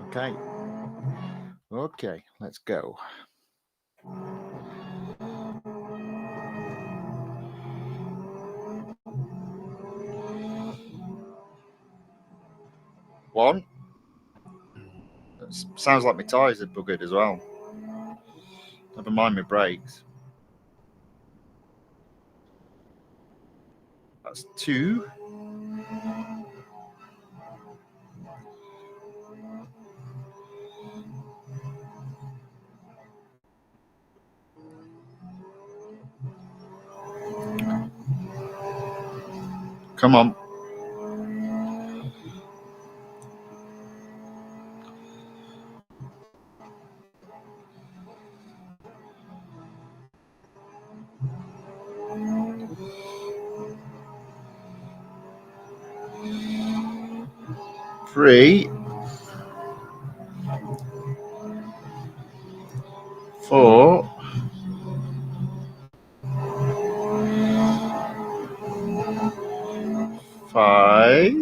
Okay, let's go. One. Sounds like my tyres are buggered as well. Never mind my brakes. That's 2. Come on. Three, 4, 5.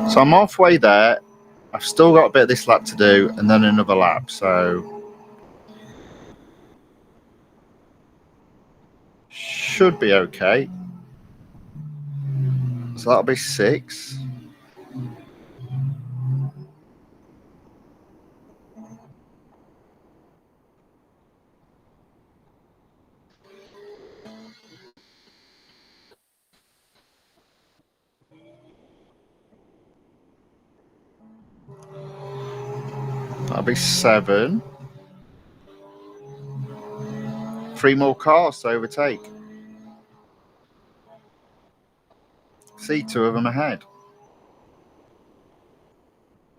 So I'm halfway there. I've still got a bit of this lap to do and then another lap. So should be okay. So that'll be 6. That'll be 7. 3 more cars to overtake. See 2 of them ahead.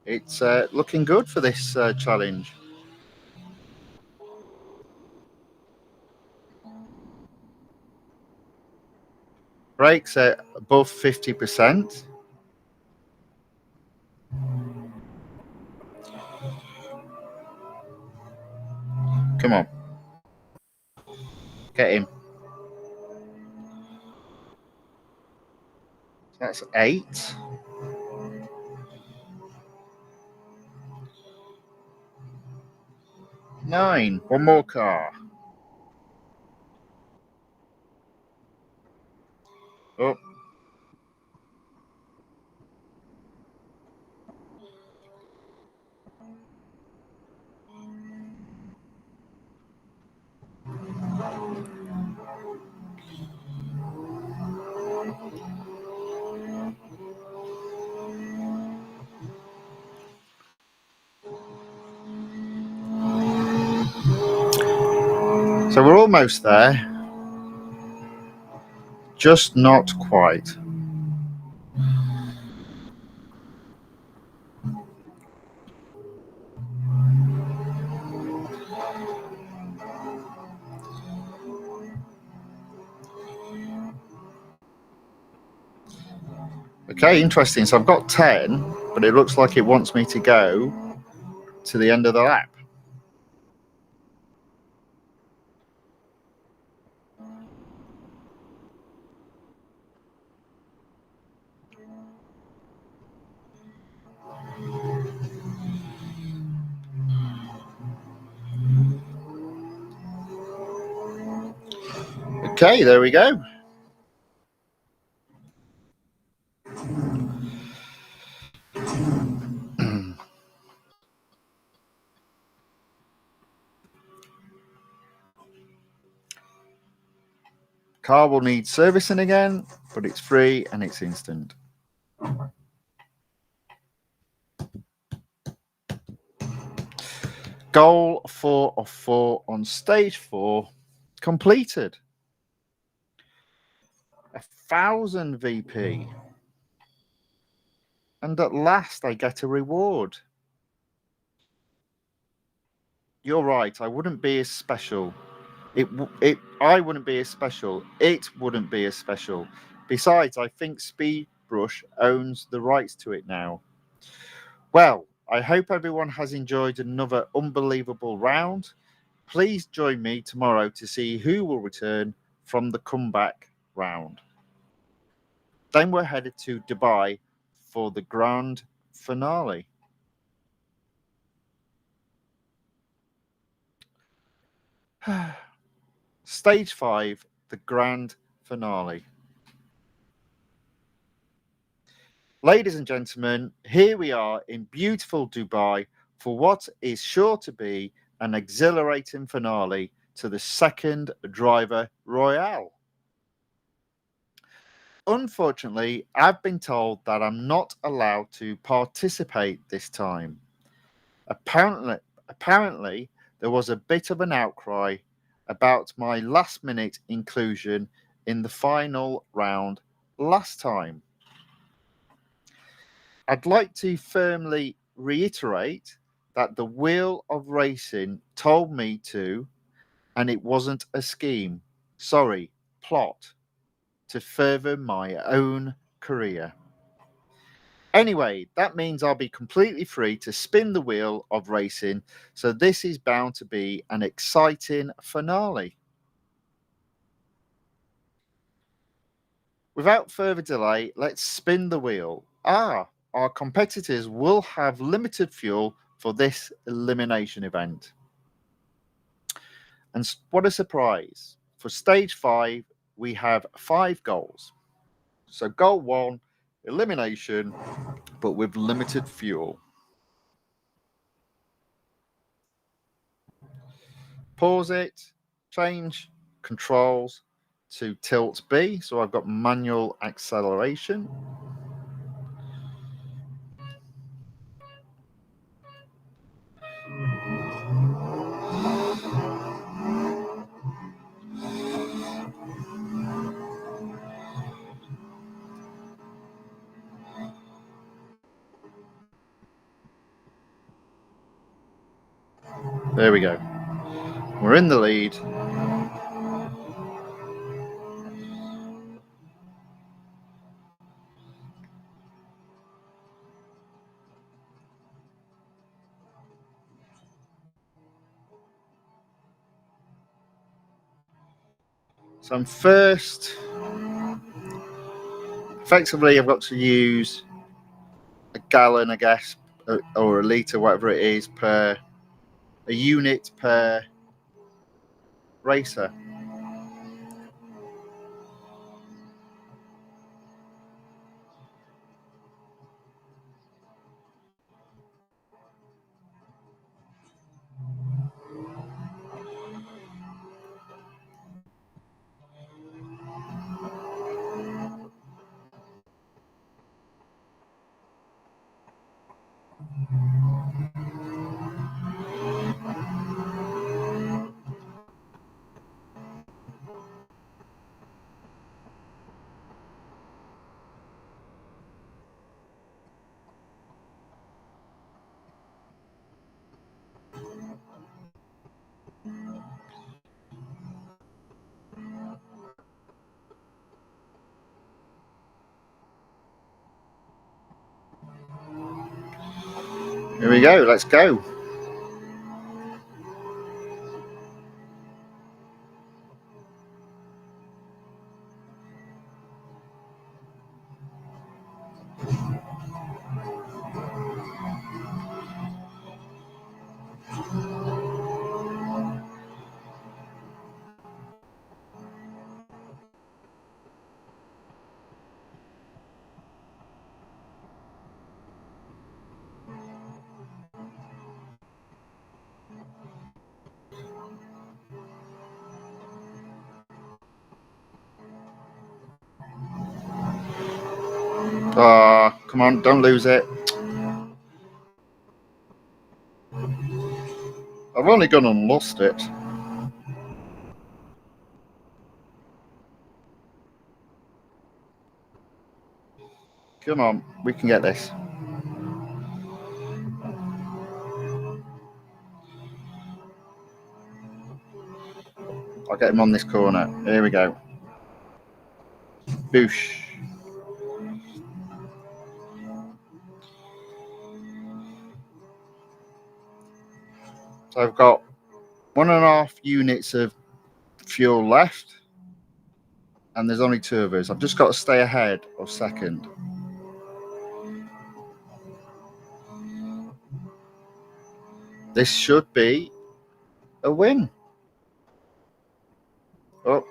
It's looking good for this challenge. Brakes are above 50%. Come on. Get him. That's 8. 9. 1 more car. Oh. So we're almost there. Just not quite. Okay, interesting. So I've got 10, but it looks like it wants me to go to the end of the lap. Okay, there we go. Car will need servicing again, but it's free and it's instant. Goal 4 of 4 on stage 4 completed. 1,000 VP. And at last I get a reward. You're right, I wouldn't be as special. I wouldn't be as special. It wouldn't be as special. Besides, I think SpeedBrush owns the rights to it now. Well, I hope everyone has enjoyed another unbelievable round. Please join me tomorrow to see who will return from the comeback round. Then we're headed to Dubai for the grand finale. Stage 5, the grand finale. Ladies and gentlemen, here we are in beautiful Dubai for what is sure to be an exhilarating finale to the second Driver Royale. Unfortunately, I've been told that I'm not allowed to participate this time. Apparently, there was a bit of an outcry about my last minute inclusion in the final round last time. I'd like to firmly reiterate that the Wheel of Racing told me to, and it wasn't a scheme, sorry, plot, to further my own career. Anyway, that means I'll be completely free to spin the wheel of racing, so this is bound to be an exciting finale. Without further delay, let's spin the wheel. Our competitors will have limited fuel for this elimination event. And what a surprise! For stage 5, we have 5 goals. So, goal 1, elimination, but with limited fuel. Pause it, change controls to tilt B. So I've got manual acceleration. There we go. We're in the lead. So I'm first. Effectively, I've got to use a gallon, I guess, or a litre, whatever it is, per a unit per racer. Here we go. Let's go. Come on, don't lose it. I've only gone and lost it. Come on, we can get this. I'll get him on this corner. Here we go. Boosh. So I've got 1.5 units of fuel left, and there's only 2 of us. I've just got to stay ahead of second. This should be a win. Oh,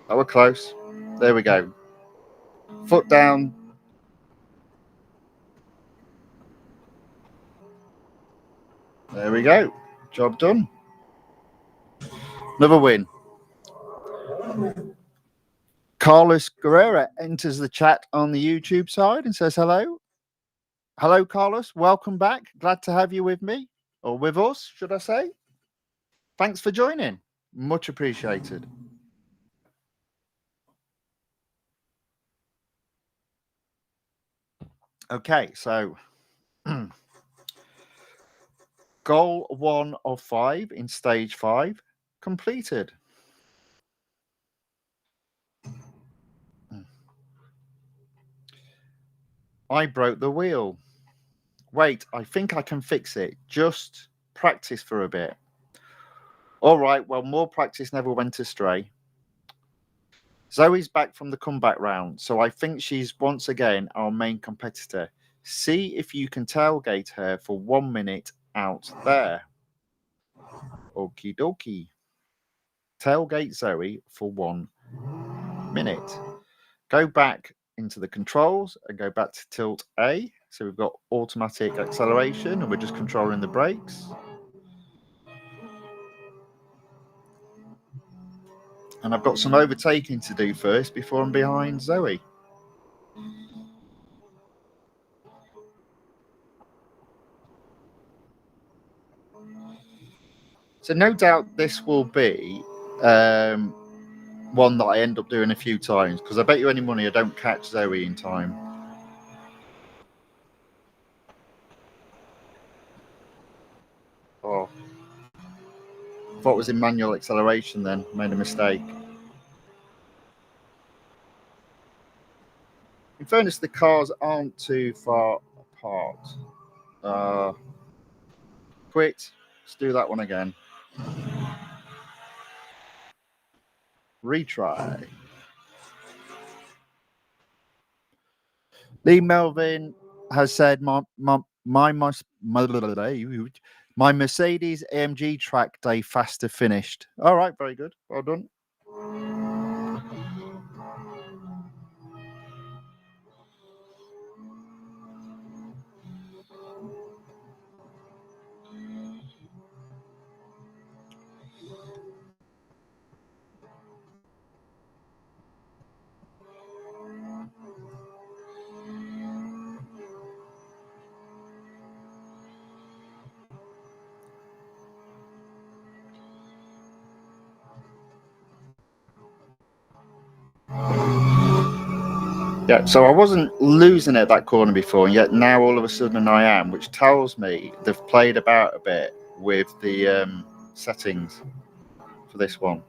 that was close. There we go. Foot down. There we go. Job done. Another win. Carlos Guerrera enters the chat on the YouTube side and says hello. Hello, Carlos. Welcome back. Glad to have you with me, or with us, should I say. Thanks for joining. Much appreciated. Okay, so goal 1 of 5 in stage 5 completed. I broke the wheel. Wait, I think I can fix it. Just practice for a bit. All right, well, more practice never went astray. Zoe's back from the comeback round, so I think she's once again our main competitor. See if you can tailgate her for 1 minute out there. Okie dokie. Tailgate Zoe for 1 minute. Go back into the controls and go back to tilt A. So we've got automatic acceleration and we're just controlling the brakes. And I've got some overtaking to do first before I'm behind Zoe. So no doubt this will be one that I end up doing a few times, because I bet you any money I don't catch Zoe in time. Oh, I thought it was in manual acceleration then. Made a mistake. In fairness, the cars aren't too far apart. Quit. Let's do that one again. Retry. Lee Melvin has said my Mercedes-AMG track day faster finished. All right, very good. Well done. Yeah, so I wasn't losing at that corner before, and yet now all of a sudden I am, which tells me they've played about a bit with the settings for this one.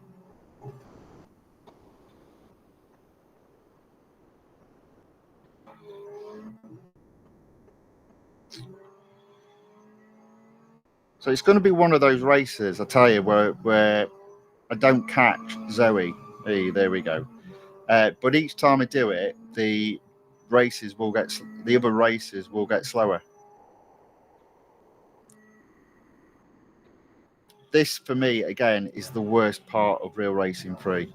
So it's going to be one of those races, I tell you, where I don't catch Zoe. Hey, there we go. But each time I do it, the other races will get slower. This, for me, again, is the worst part of Real Racing 3.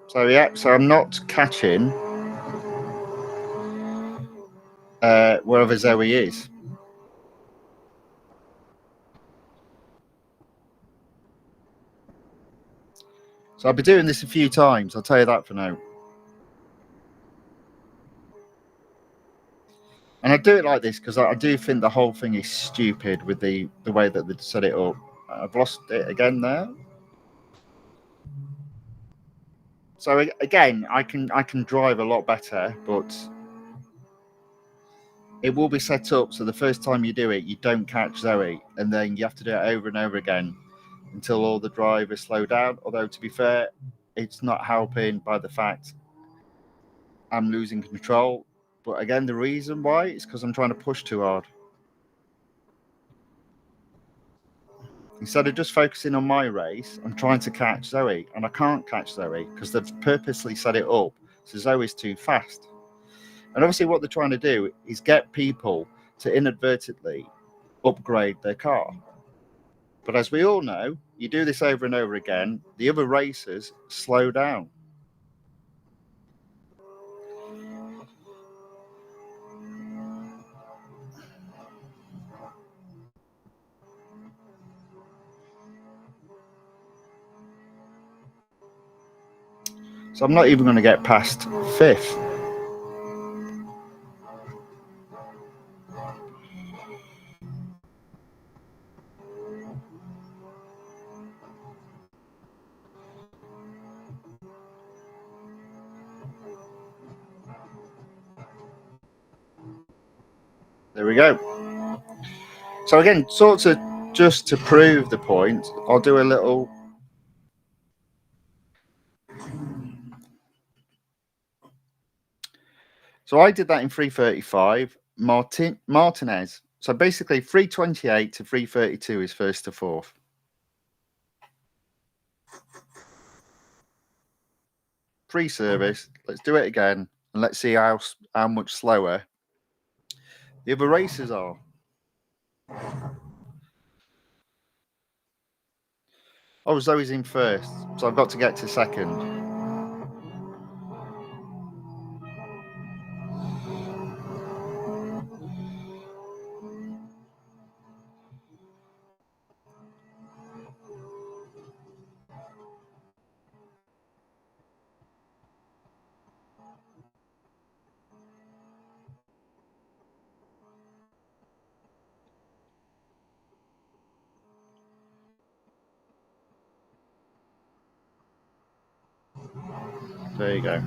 So, yeah, so I'm not catching wherever Zoe is. So I'll be doing this a few times, I'll tell you that for now. And I do it like this because I do think the whole thing is stupid with the way that they set it up. I've lost it again there. So again, I can drive a lot better, but it will be set up so the first time you do it, you don't catch Zoe, and then you have to do it over and over again until all the drivers slow down. Although, to be fair, it's not helping by the fact I'm losing control. But again, the reason why is because I'm trying to push too hard. Instead of just focusing on my race, I'm trying to catch Zoe, and I can't catch Zoe because they've purposely set it up so Zoe's too fast. And obviously what they're trying to do is get people to inadvertently upgrade their car. But as we all know, you do this over and over again, the other racers slow down. So I'm not even going to get past 5th. There we go. So again, sort of just to prove the point, I'll do a little. So I did that in 335. Martinez. So basically 328 to 332 is 1st to 4th. Pre-service. Let's do it again, and let's see how much slower the other racers are. Oh, Zoe's in 1st, so I've got to get to 2nd. There you go.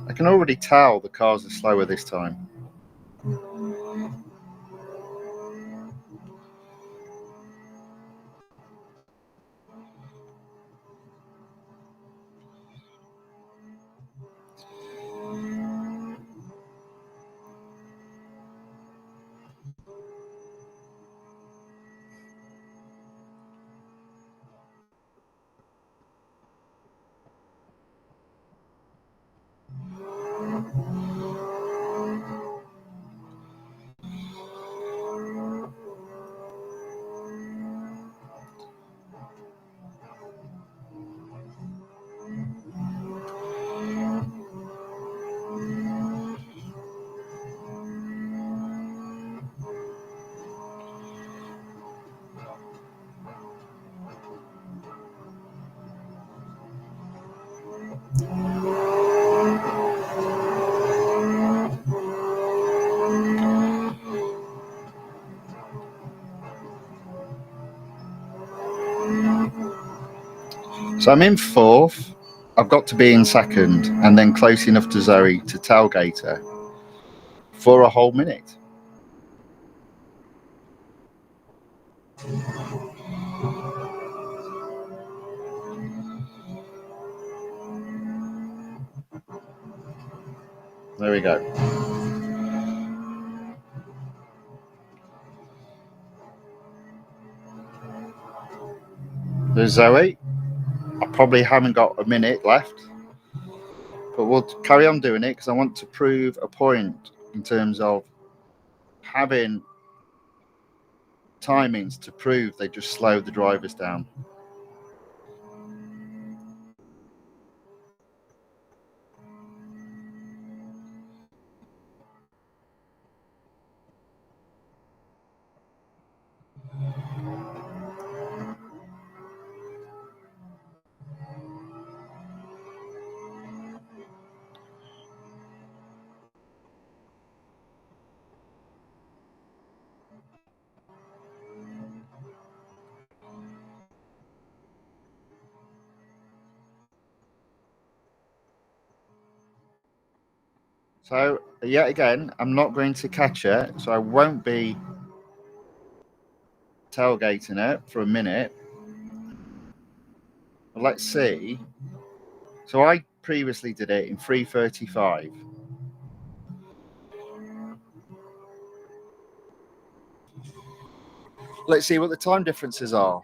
I can already tell the cars are slower this time. So I'm in 4th. I've got to be in 2nd, and then close enough to Zoe to tailgate her for a whole minute. There we go. There's Zoe. I probably haven't got a minute left, but we'll carry on doing it because I want to prove a point in terms of having timings to prove they just slow the drivers down. So yet again, I'm not going to catch her, so I won't be tailgating her for a minute. But let's see. So I previously did it in 335. Let's see what the time differences are.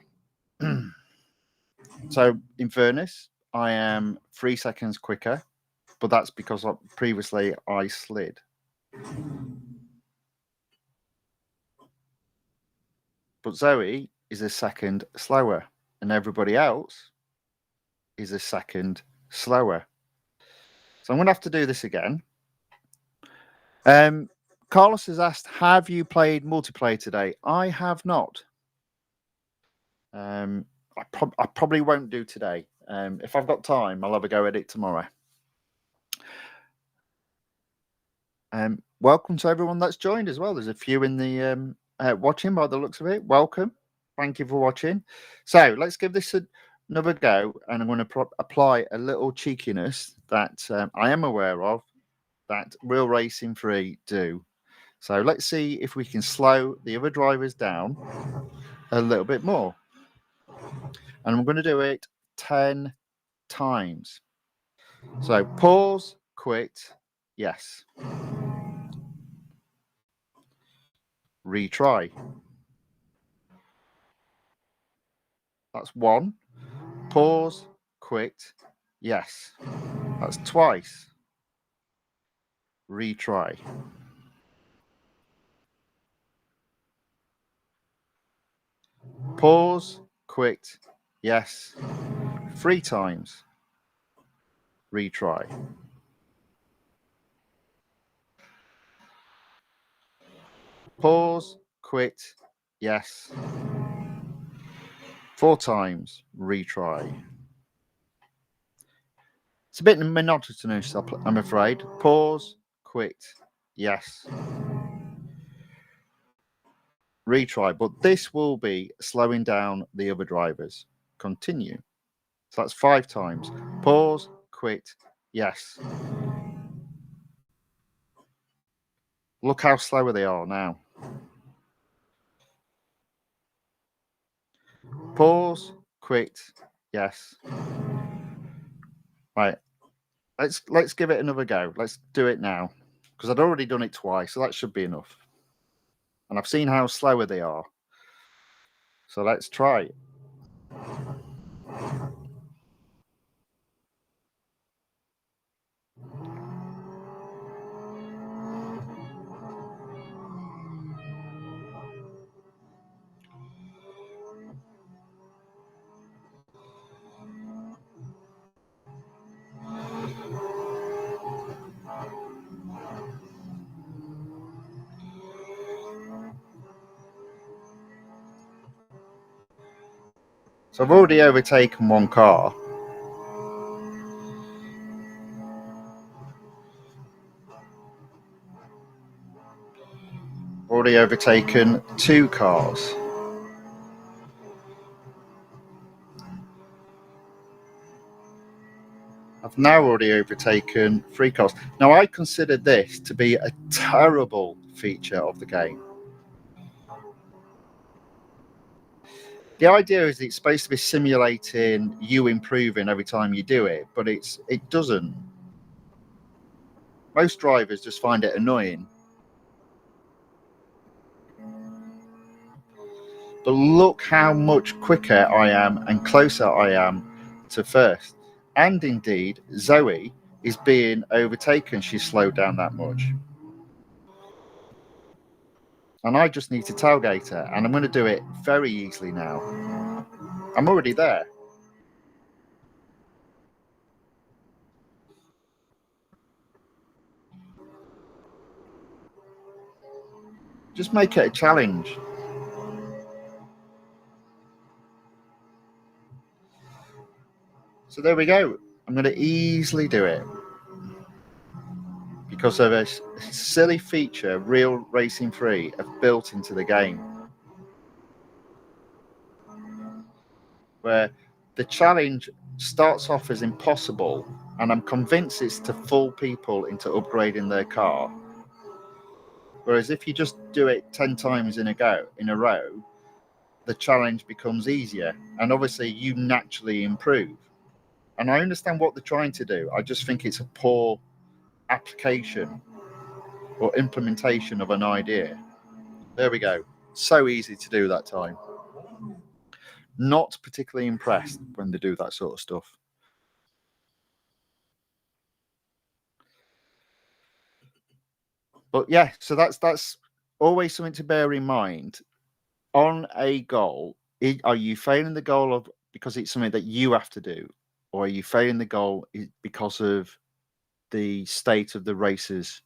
So, in fairness, I am 3 seconds quicker, but that's because previously I slid. But Zoe is a second slower, and everybody else is a second slower. So I'm going to have to do this again. Carlos has asked, have you played multiplayer today? I have not. I probably won't do today. If I've got time, I'll have a go at it tomorrow. Welcome to everyone that's joined as well. There's a few in the watching by the looks of it. Welcome. Thank you for watching. So let's give this another go, and I'm going to apply a little cheekiness that I am aware of that Real Racing 3 do. So let's see if we can slow the other drivers down a little bit more. And I'm going to do it 10 times. So pause, quit, yes. Retry. That's 1. Pause, quit, yes. That's twice. Retry. Pause, quit, yes. 3 times. Retry. Pause, quit, yes. 4 times. Retry. It's a bit monotonous, I'm afraid. Pause, quit, yes. Retry, but this will be slowing down the other drivers. Continue. So that's 5 times. Pause, quit, yes. Look how slower they are now. Pause, quit, yes. Right. Let's give it another go. Let's do it now. Because I'd already done it twice, so that should be enough. And I've seen how slower they are. So let's try it. So I've already overtaken one car. Already overtaken 2 cars. I've now already overtaken 3 cars. Now, I consider this to be a terrible feature of the game. The idea is it's supposed to be simulating you improving every time you do it, but it doesn't. Most drivers just find it annoying. But look how much quicker I am and closer I am to first. And indeed, Zoe is being overtaken. She's slowed down that much. And I just need to tailgate her. And I'm going to do it very easily now. I'm already there. Just make it a challenge. So there we go. I'm going to easily do it. Because of a silly feature Real Racing 3 have built into the game. Where the challenge starts off as impossible, and I'm convinced it's to fool people into upgrading their car. Whereas if you just do it 10 times in a row, the challenge becomes easier, and obviously you naturally improve. And I understand what they're trying to do. I just think it's a poor application or implementation of an idea. There we go. So easy to do that time. Not particularly impressed when they do that sort of stuff. But yeah, so that's always something to bear in mind. On a goal, are you failing the goal of because it's something that you have to do, or are you failing the goal because of the state of the racers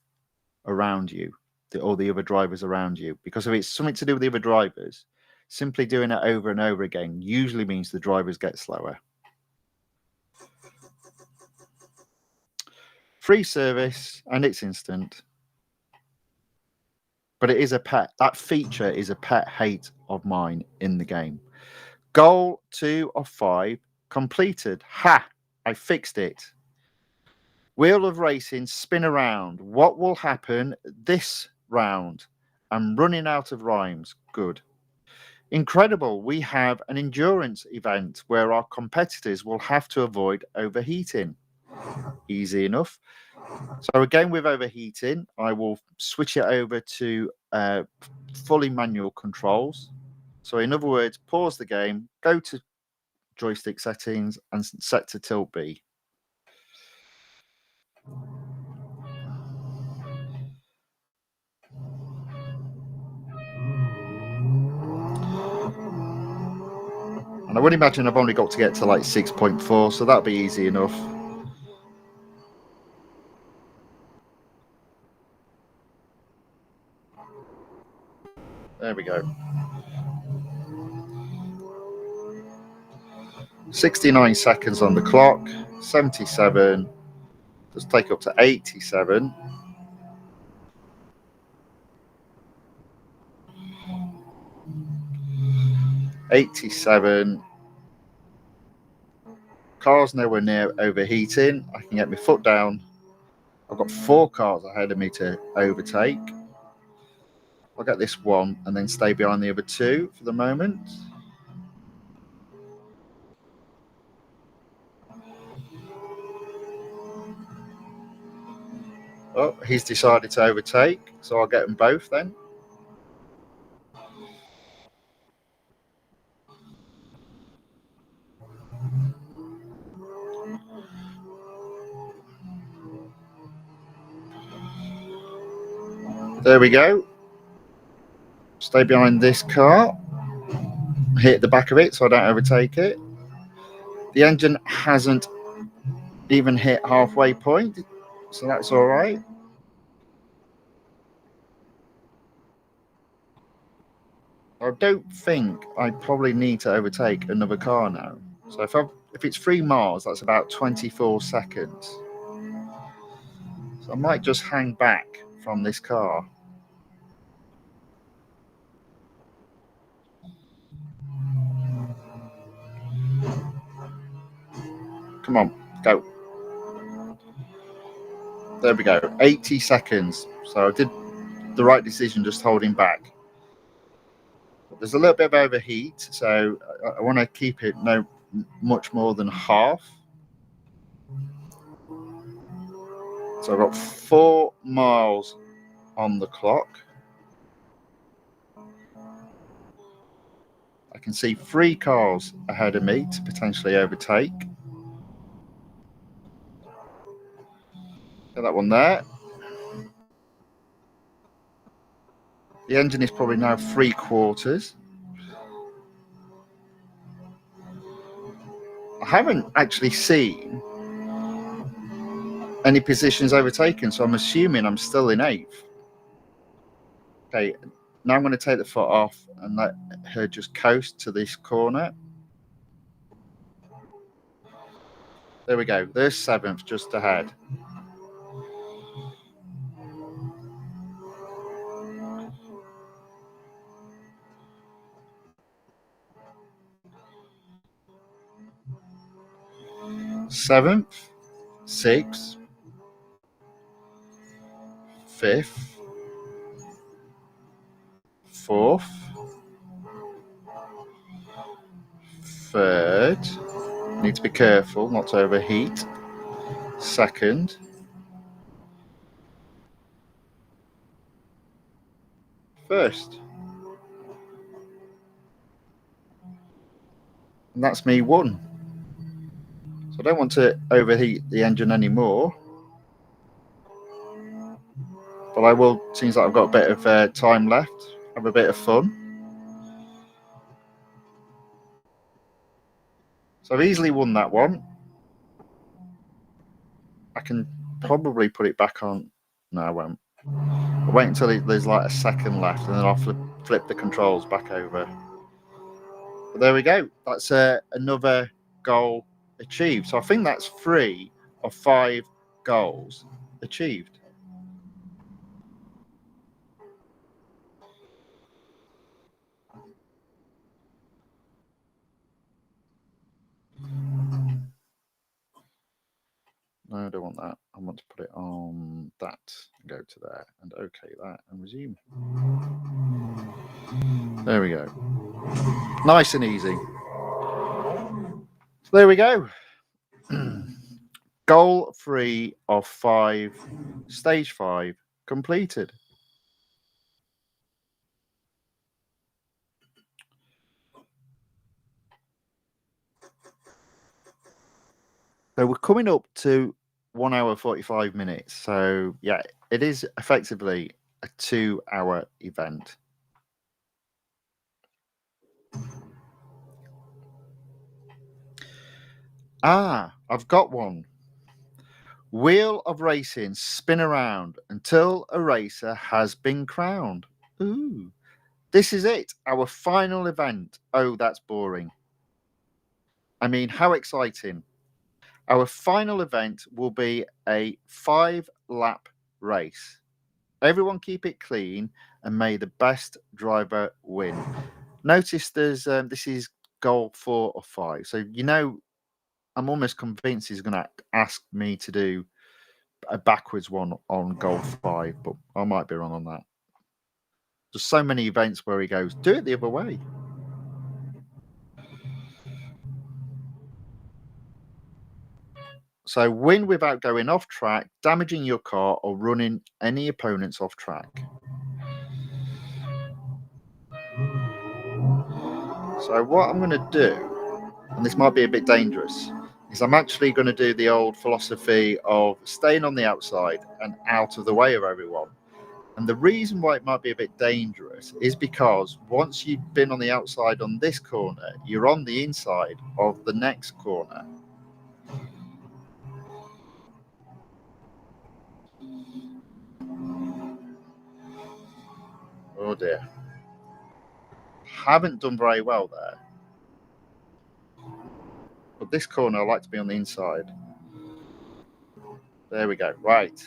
around you, or the other drivers around you? Because if it's something to do with the other drivers, simply doing it over and over again usually means the drivers get slower. Free service, and it's instant. But it is that feature is a pet hate of mine in the game. Goal 2 of 5 completed. Ha! I fixed it. Wheel of racing, spin around. What will happen this round? I'm running out of rhymes. Good. Incredible. We have an endurance event where our competitors will have to avoid overheating. Easy enough. So again, with overheating, I will switch it over to fully manual controls. So in other words, pause the game, go to joystick settings and set to tilt B. And I would imagine I've only got to get to like 6.4, so that'll be easy enough. There we go. 69 seconds on the clock, 77. Let's take up to 87. 87. Car's nowhere near overheating. I can get my foot down. I've got 4 cars ahead of me to overtake. I'll get this one and then stay behind the other 2 for the moment. Oh, he's decided to overtake, so I'll get them both then. There we go. Stay behind this car. Hit the back of it so I don't overtake it. The engine hasn't even hit halfway point, so that's all right. I don't think I probably need to overtake another car now. So if it's 3 miles, that's about 24 seconds. So I might just hang back from this car. Come on, go. There we go, 80 seconds. So I did the right decision just holding back. There's a little bit of overheat, so I want to keep it no much more than half. So I've got 4 miles on the clock. I can see 3 cars ahead of me to potentially overtake. Get that one there. The engine is probably now 3/4. I haven't actually seen any positions overtaken, so I'm assuming I'm still in 8th. Okay, now I'm going to take the foot off and let her just coast to this corner. There we go. There's 7th just ahead. Seventh, 6th, 5th, 4th, 3rd. Need to be careful not to overheat. 2nd. 1st. And that's me won. So I don't want to overheat the engine anymore. But I will, seems like I've got a bit of time left, have a bit of fun. So I've easily won that one. I can probably put it back on. No, I won't. I'll wait until there's like a second left, and then I'll flip the controls back over. But there we go. That's another goal achieved. So I think that's 3 of 5 goals achieved. No, I don't want that. I want to put it on that and go to there and okay that and resume. There we go. Nice and easy. So there we go. Goal 3 of 5, stage 5 completed. So we're coming up to 1 hour 45 minutes. So yeah, it is effectively a 2-hour event. I've got one. Wheel of racing, spin around until a racer has been crowned. Ooh, this is it, our final event. Oh, that's boring. I mean, how exciting. Our final event will be a 5-lap race. Everyone keep it clean and may the best driver win. Notice there's this is goal 4 of 5. So, you know, I'm almost convinced he's going to ask me to do a backwards one on goal 5, but I might be wrong on that. There's so many events where he goes, do it the other way. So win without going off track, damaging your car, or running any opponents off track. So what I'm going to do, and this might be a bit dangerous, is I'm actually going to do the old philosophy of staying on the outside and out of the way of everyone. And the reason why it might be a bit dangerous is because once you've been on the outside on this corner, you're on the inside of the next corner. Oh dear. Haven't done very well there. But this corner, I like to be on the inside. There we go. Right.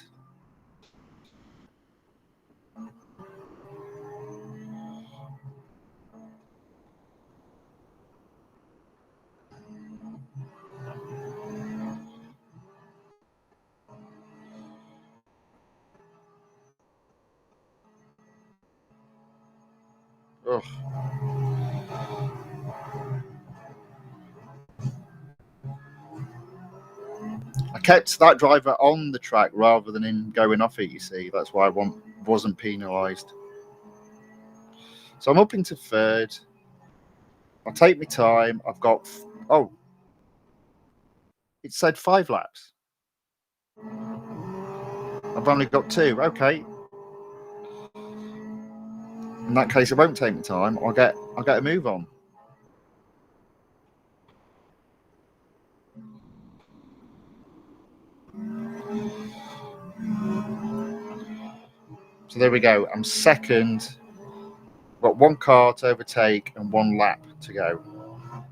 Ugh. I kept that driver on the track rather than in going off it, you see. That's why I wasn't penalised. So I'm up into third. I'll take my time. I've got... Oh. It said 5 laps. I've only got 2. Okay. In that case, it won't take me time. I'll get a move on. So there we go. I'm second. Got 1 car to overtake and 1 lap to go.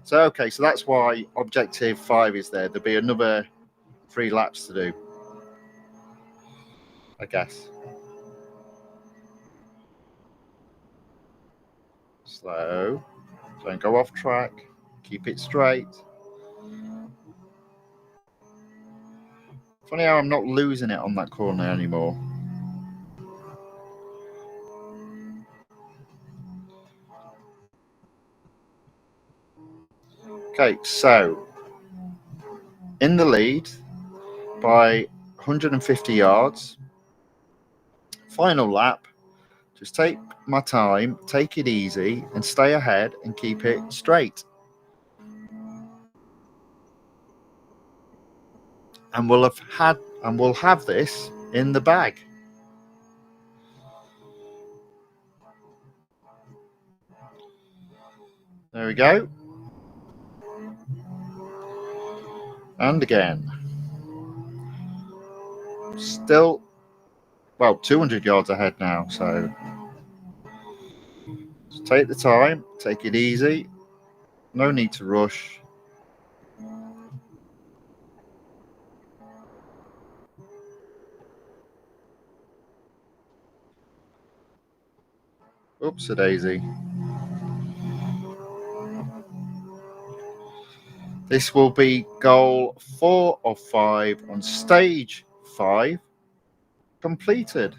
So okay, so that's why objective 5 is there. There'll be another 3 laps to do, I guess. Slow. Don't go off track. Keep it straight. Funny how I'm not losing it on that corner anymore. Okay, so in the lead by 150 yards. Final lap. Just take my time, take it easy, and stay ahead and keep it straight. and we'll have this in the bag. There we go. And again. Still, well, 200 yards ahead now, so just take the time, take it easy. No need to rush. Oops-a-daisy. This will be goal 4 of 5 on stage 5 completed.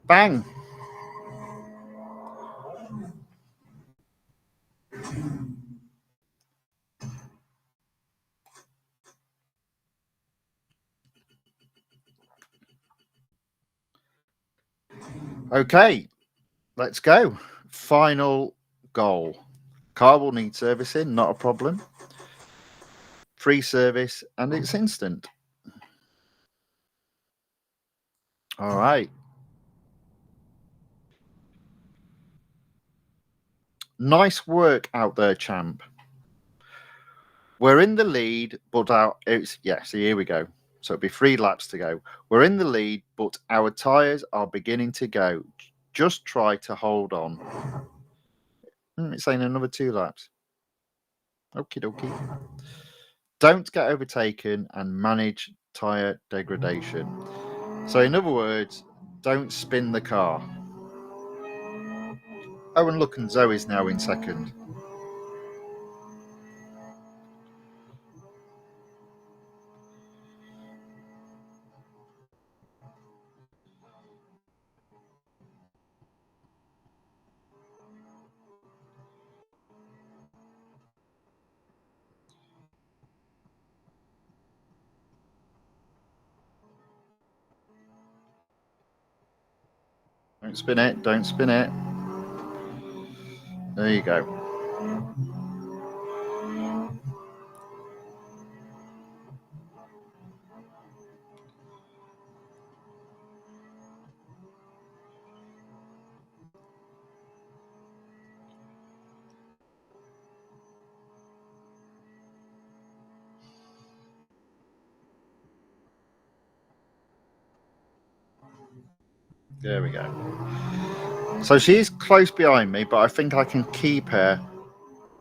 Bang. Okay, let's go. Final goal. Car will need servicing, not a problem. Free service, and it's instant. All right. Nice work out there, champ. We're in the lead, but so here we go. So it'll be 3 laps to go. We're in the lead, but our tyres are beginning to go. Just try to hold on. It's saying another 2 laps. Okie dokie. Don't get overtaken and manage tyre degradation. So in other words, don't spin the car. Oh, and look, and Zoe's now in second. Don't spin it, don't spin it. There you go. There we go. So she's close behind me, but I think I can keep her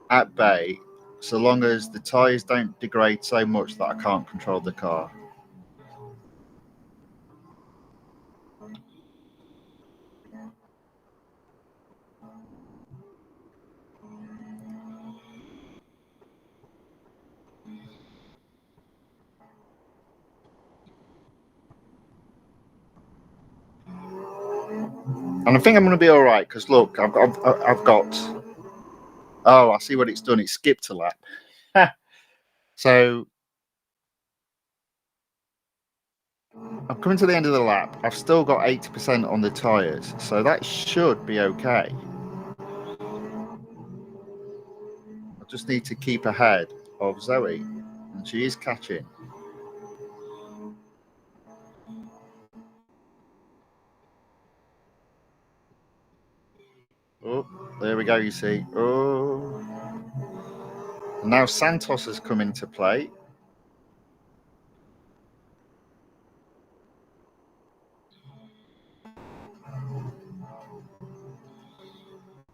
at bay so long as the tyres don't degrade so much that I can't control the car. And I think I'm going to be all right because look, I've got. Oh, I see what it's done. It skipped a lap. So I'm coming to the end of the lap. I've still got 80% on the tyres, so that should be okay. I just need to keep ahead of Zoe, and she is catching. Oh, there we go, you see. Oh. Now Santos has come into play.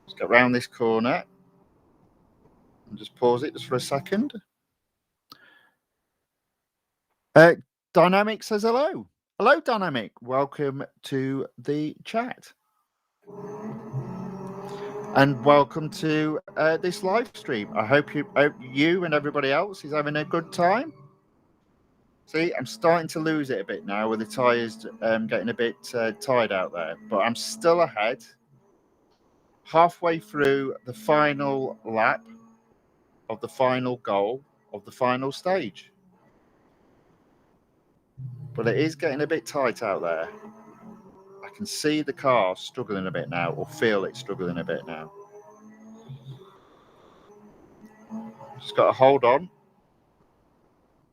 Let's get round this corner and just pause it just for a second. Dynamic says hello. Hello, Dynamic. Welcome to the chat. And welcome to this live stream. I hope you and everybody else is having a good time. See, I'm starting to lose it a bit now with the tyres getting a bit tired out there, but I'm still ahead. Halfway through the final lap of the final goal of the final stage. But it is getting a bit tight out there. I can see the car struggling a bit now, or feel it struggling a bit now. Just got to hold on.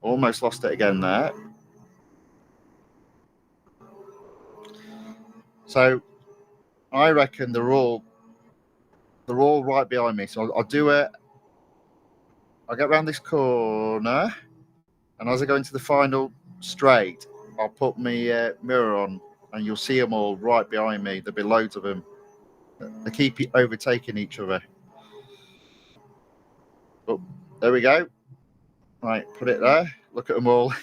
Almost lost it again there. So I reckon they're all right behind me. So I'll do it. I'll get around this corner, and as I go into the final straight, I'll put my mirror on, and you'll see them all right behind me. There'll be loads of them. They keep overtaking each other. Oh, there we go. Right, put it there. Look at them all.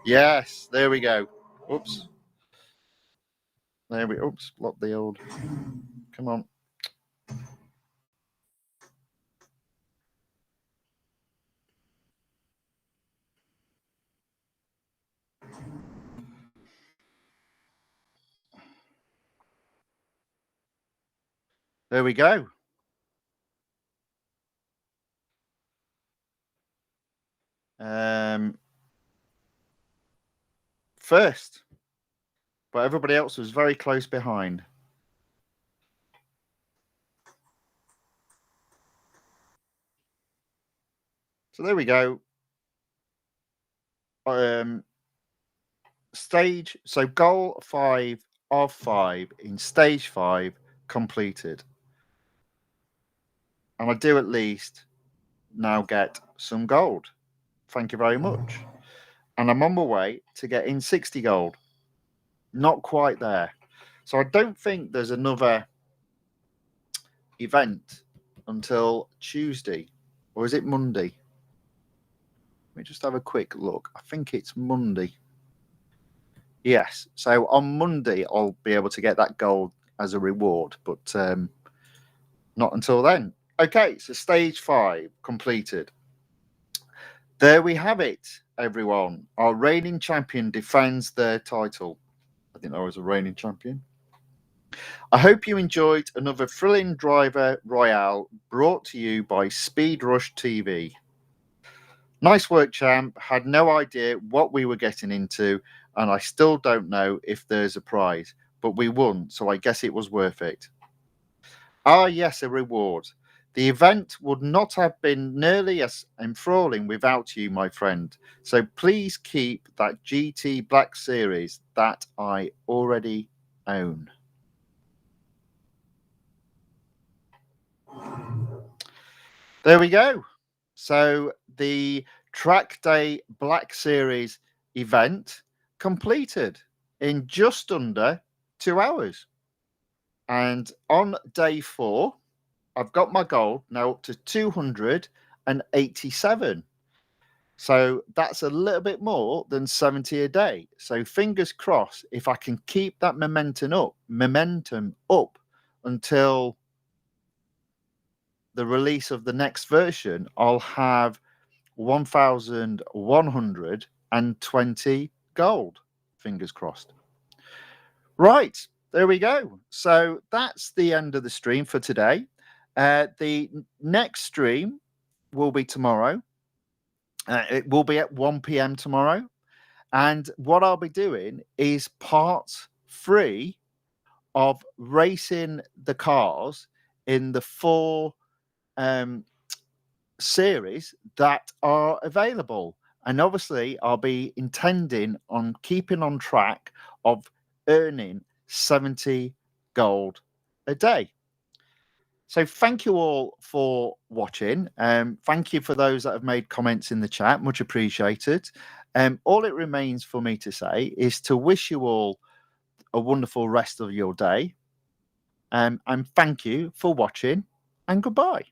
Yes, there we go. Oops. There we. Oops, block the old. Come on. There we go. First, but everybody else was very close behind. So there we go. Goal 5 of 5 in stage 5 completed. And I do at least now get some gold. Thank you very much. And I'm on my way to getting 60 gold. Not quite there. So I don't think there's another event until Tuesday. Or is it Monday? Let me just have a quick look. I think it's Monday. Yes. So on Monday, I'll be able to get that gold as a reward, but not until then. Okay, so stage 5 completed. There we have it, everyone. Our reigning champion defends their title. I didn't know I was a reigning champion. I hope you enjoyed another thrilling Driver Royale brought to you by Speed Rush TV. Nice work, champ. Had no idea what we were getting into, and I still don't know if there's a prize, but we won, so I guess it was worth it. Ah, yes, a reward. The event would not have been nearly as enthralling without you, my friend. So please keep that GT Black Series that I already own. There we go. So the Track Day Black Series event completed in just under 2 hours. And on day 4, I've got my goal now up to 287. So that's a little bit more than 70 a day. So fingers crossed, if I can keep that momentum up until the release of the next version, I'll have 1,120 gold. Fingers crossed. Right, there we go. So that's the end of the stream for today. The next stream will be tomorrow. It will be at 1 p.m. tomorrow. And what I'll be doing is part 3 of racing the cars in the 4 series that are available. And obviously, I'll be intending on keeping on track of earning 70 gold a day. So thank you all for watching. Thank you for those that have made comments in the chat. Much appreciated. All it remains for me to say is to wish you all a wonderful rest of your day. And thank you for watching, and goodbye.